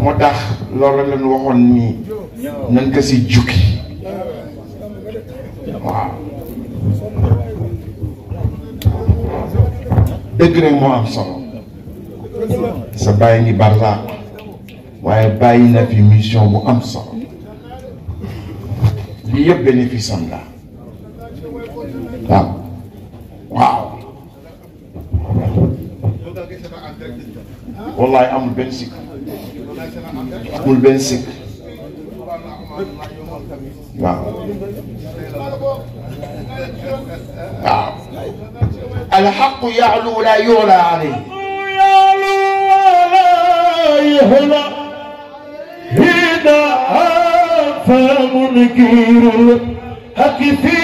moo tax loolu lañu waxoon nii nan ko si jukki waaw dëgg rek moo am solo sa bàyyi ngi barzaq waaye bàyyi na fi mission bu am solo lii yëpp bénéfice am la waaw waaw wallahi amul benn sikk amul benn sikk waaw waaw alxaqu ya'lu la yu'la alayhi هنا فمنكر الحق في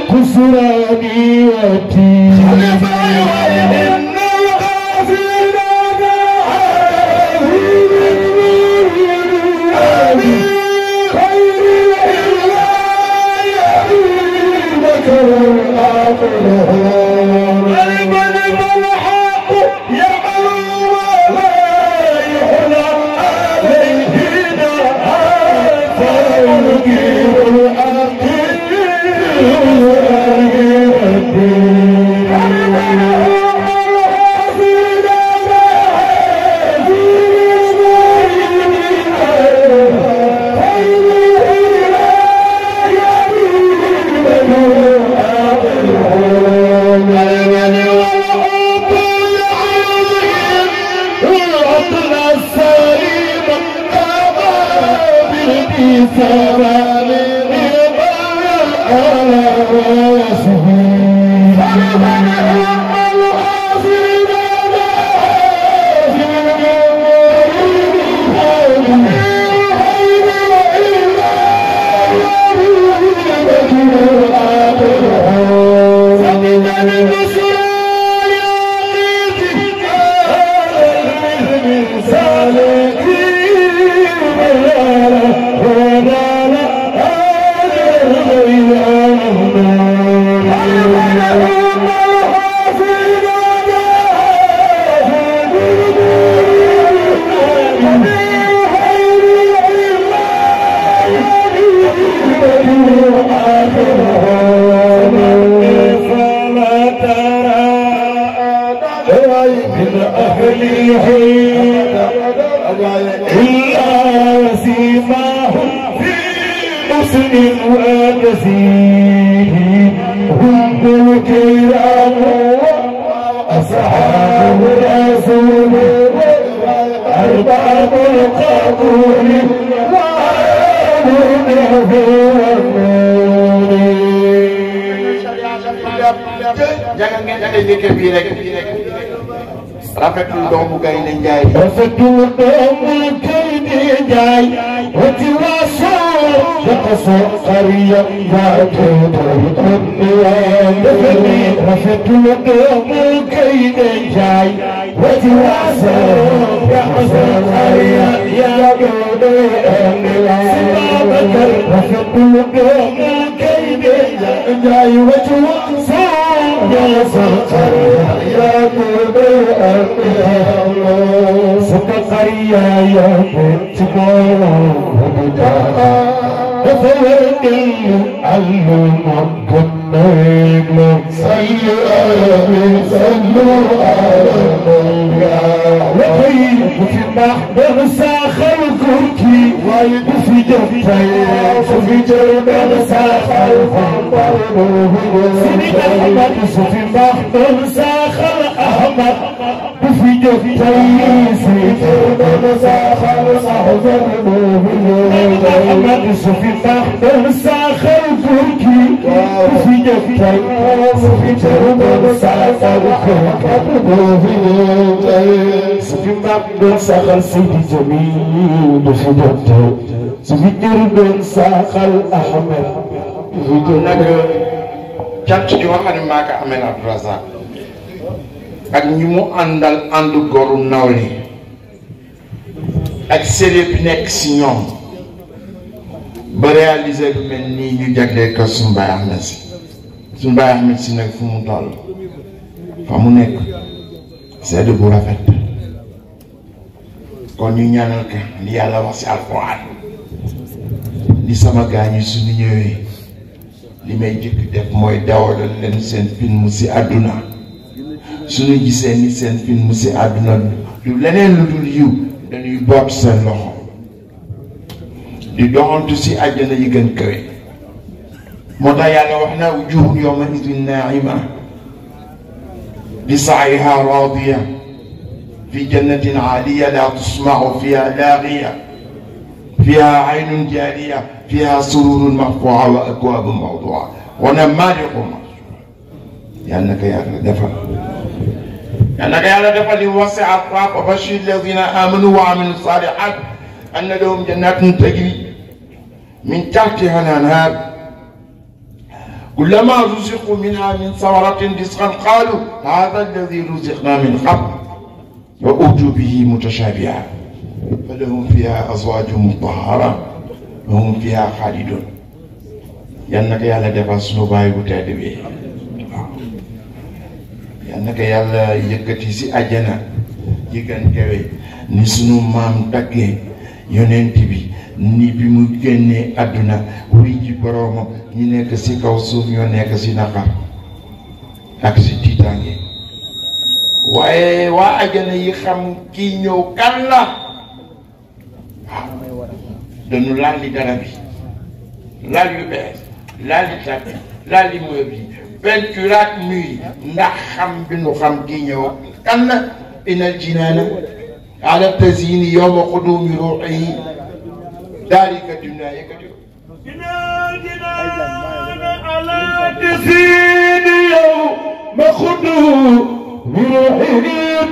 قصرانيتي خليفة إن الغافل خير الله مكر الآخر rafetul doomu Gaynde Njaay rafetul doomu Gaynde Njaay wati waaso jaxaso xariya yaate rafetul doomu Gaynde Njaay wati waaso jaxaso xariya yaate rafetul doomu Gaynde Njaay wati waaso jaxaso xariya yaate Sukariya ya betimo Efendim Al-Muhammed'le Sallu ala Vekayim fi mahdan sakhal kurki Vayib fi jaftay Fi jardan sakhal khambar Sidik Ahmad fi mahdan sakhal Ahmad في جفتي سيدنا ساخر صحزر محمد في تحت ساخر تركي في جفتي سيدنا ساخر في تحت ساخر سيدي جميل في جفتي سيدنا ساخر أحمد في جفتي cant di waxane maaka Amel Abdourazak ak ñi mu àndal àndu goru nawle ak séré bi nekk si ñoom ba réaliser lu mel nii ñu jagleel ko suñu Baye Ahmed si suñu Baye Ahmed si nag fu mu toll fa mu nekk sedd bu rafet kon ñu ñaanal ka li yàlla wax si alquran li sama gaañu suñu ñëwee li may jëkk def mooy dawalal leen seen film si àdduna suñu gisee ni seen film si àdduna lu leneen lu dul yiw dañuy boot seen loxo di doxantu si àjjana yi gën kawe moo tax yàlla wax na wujuhun yawma idin naa'ima li sa'yiha raadiya fi jannatin 'aaliya la tasma'u fiha laagiya fiha 'aynun jaariya fiha sururun marfuu'a wa akwaabun mawduu'a wa namaariqu yàlla na ko yàlla defal أنك يا لدفع وسع الطاق وبشر الذين آمنوا وعملوا الصالحات أن لهم جنات تجري من تحتها الأنهار كلما رزقوا منها من ثمرة رزقا قالوا هذا الذي رزقنا من قبل وأوتوا به متشابها فلهم فيها أزواج مطهرة وهم فيها خالدون أنك يا لدفع سنوباي وتعدبي naka yàlla yëkkati si àjjana yi gën kawe ni sunu maam taggee yonent bi ni bi mu génnee àdduna wuy ji boroomam ñi nekk si kaw suuf ñoo nekk si naqar ak si tiitaange waaye waa àjjana yi xam kii ñëw kan la waaw dañu laal li dara bi laal yu bees laal li tapis laal li meuble yi peinturaat mur ndax xam bi nu xam kii ñëw kan la inal jinaana ala tazini yawma qudumi ruuhi daalika dunya yëkkati الجنان على تزيد يوم خدو بروحه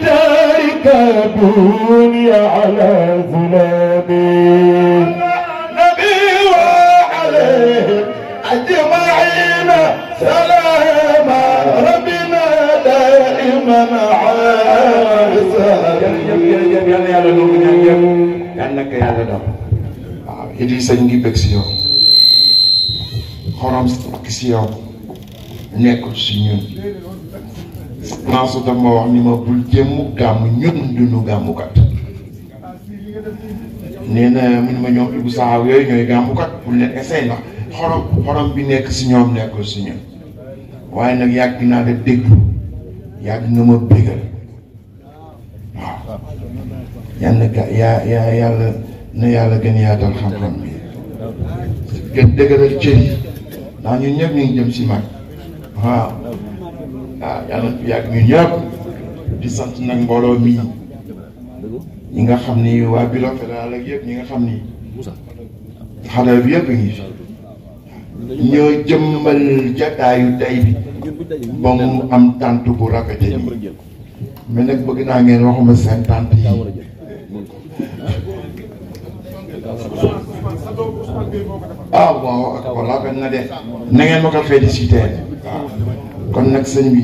تارك الدنيا على ظلامي نبي وعليه أجمعين سلام ربنا دائما عايزا yàlla yàlla dam waaw Idrissa ngi bëgg si yow xorom si yow nekkul si ñun Mansu daf ma wax ni ma bul jëmmu gàmm ñun duñu gàmmukat nee na mun ma ñoom Ibou Saxaw yooyu ñooy gàmmukat bul leen essayé ndax xorom bi nekk si ñoom nekkul si ñun waaye nag yàgg naa la déglu yàgg nga ma bégal waaw yàlla yàlla na yàlla gën yaatal xam-xam bi gën dëgëral cër yi ndax ñun ñëpp ñu ngi jëm si mag waaw yàlla na fi yàgg ñun ñëpp di sant nag mbooloo mi ñi nga xam ni waa Bilo Fédéral ak yëpp ñi nga xam ni xale bi yëpp a ngi fi ñoo jëmmal jataayu tey bi ba mu am tant bu rafete ni mais nag bëgg naa ngeen waxuma seen tant yi waaw ak ko rafet na de na ngeen ma ko félicité waaw kon nag sëñ bi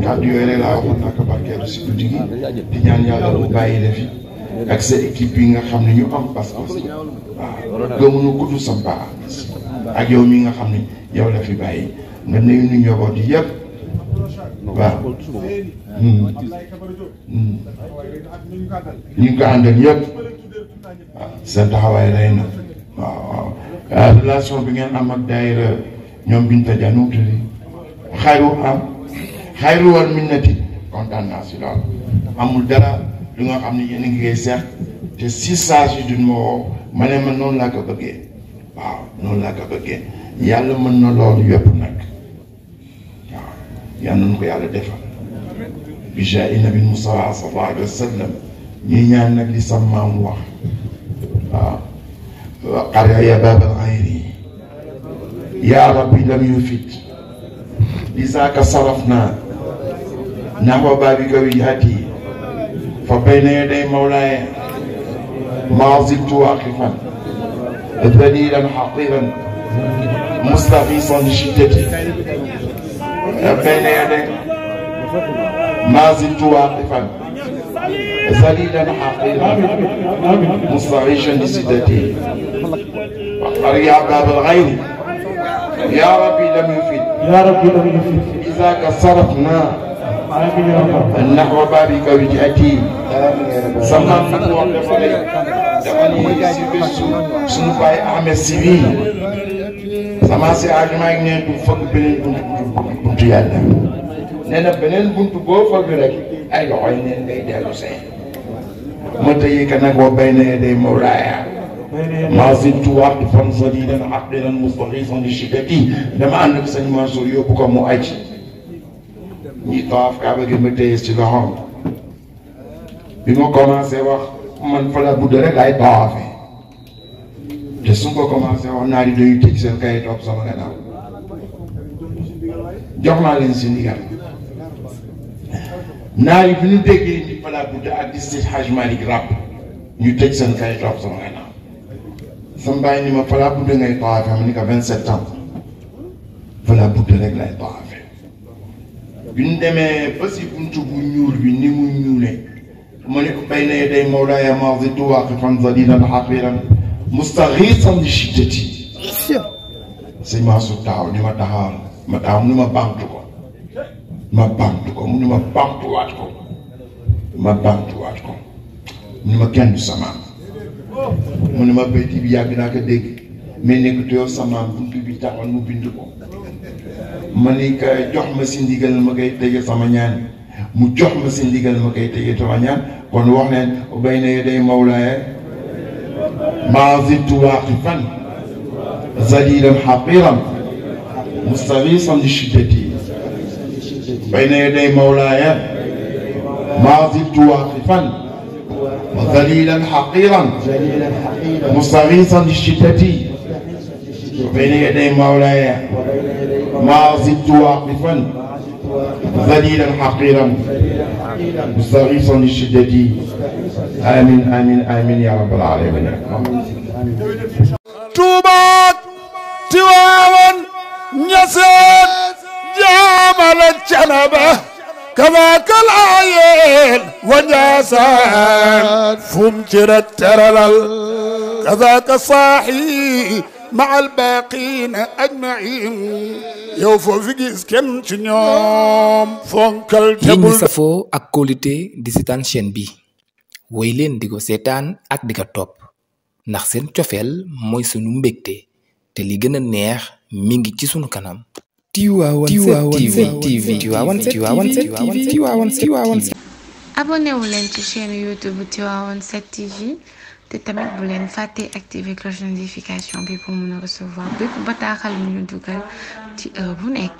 kàddu yooyu rek laa waxoon naa ko barkeelu si guddi gi di ñaan yàlla mu bàyyi la fi ak sa équipe yi nga xam ne ñu am pas-pas waaw gëmuñu kutu sampa ak yow mi nga xam ne yow la fi bàyyi nga nuyu nu njaboot yi yëpp waaw ñu ngi ko àndal yëpp waaw seen taxawaay rey na waaw relation bi ngeen am ak daayira ñoom Binta Dia nu mu tudd xayru wal minnati kontaan naa si lool amul dara lu nga xam ne yéen a ngi koy seet te si saa si duñ ma woo ma ne ma noonu laa ko bëggee waaw noonu laa ko bëggee yàlla mën na loolu yëpp nag waaw yal nañu ko yàlla defal bi jaahi nabi Musaa sallallahu alayhi wa sallam ñuy ñaan nag li sa maam wax waaw qara ya baabal xayri yaa rabbi lam yufid lizaaka sarafna nahwa baabika wijhati fa bayna yaday mawlaaya maa ziltu waaqifan dalilan xaqiran mustagiisan li shiddati bayna yaday maa ziltu waaqifan dalilan xaqiran mustagiisan li shiddati waqar yaa baabal xayri yaa rabbi lam yufid lizaaka sarafna nahwa baabika wijhati sama nag wax dafa ne dama ni si bésu suñu baay Ahmed si bii sama si agement yi neen du fëgg beneen buntu yàlla nee na beneen buntu boo fëgg rek ay loxoy neen ngay dellu see ma tëye ka nag wa bayna yaday mawlaaya maa ziltu waaqifan sadiidan aqilan mustagiisan li shiddati dama ànd ak sëñ Mansour yóbbu ko mu aji ñi tawaaf kaaba gi ma téye ci loxoom bi ma commencé wax man fa la budde rek ay tawaafe te su ko commencé wax naa di dañuy tëj seen kay topp sama gannaaw jox naa leen si ndigal naa yi bi ñu déggee ni fa la budde ak di si Hajj Malick rab ñu tëj seen kay topp sama gannaaw sama bàyyi ni ma fa la budde ngay tawaafe ma ni ko 27 ans fa la budde rek lay tawaafe bi ñu demee ba si buntu bu ñuul bi ni mu ñuulee mu ne bayna yaday mawlaaya maa ziltu waaqifan zalilan haqiran mustagiisan li shiddati sëñ Mansour taxaw ni ma taxawal ma taxaw mu ni ma baamtu ko mu ni ma baamtuwaat ko mu ni ma kenn du samaam mu ni ma béyti bi yàgg naa ko dégg mais nekk yow samaam buntu bi taxoon mu bind ko ma ni ka jox ma si ndigal ma koy tëje sama ñaan mu jox ma si ndigal ma koy tëje sama ñaan kon wax ne bayna yaday mawlaaya maa ziltu waaqifan zalilan haqiran mustagiisan li shiddati bayna yaday mawlaaya maa ziltu waaqifan zalilan haqiran mustagiisan li shiddati بين يدي مولاي ما زدت واقفا ذليلا حقيرا مستغيثا لشدتي آمين آمين آمين يا رب العالمين. توبات تواون نسيت جامل الجنبة كذاك العين ونجاسان فمجر الترلل كذاك صاحي مع الباقين أجمعين يوفو في جسكن تنيوم فونكل yéen ñi safoo ak qualité di seetaan chaîne bi woy leen di ko seetaan ak di ko topp ndax seen cofeel mooy sunu mbégte te li gën a neex mi ngi ci sunu kanam. Tivaouane 7 TV Tivaouane 7 abonné wu leen ci chaîne YouTube Tivaouane 7 TV te tamit bu leen fàtte activer cloche de notification bi pour mën a recevoir bépp bataaxal mu ñu dugal ci heure bu nekk.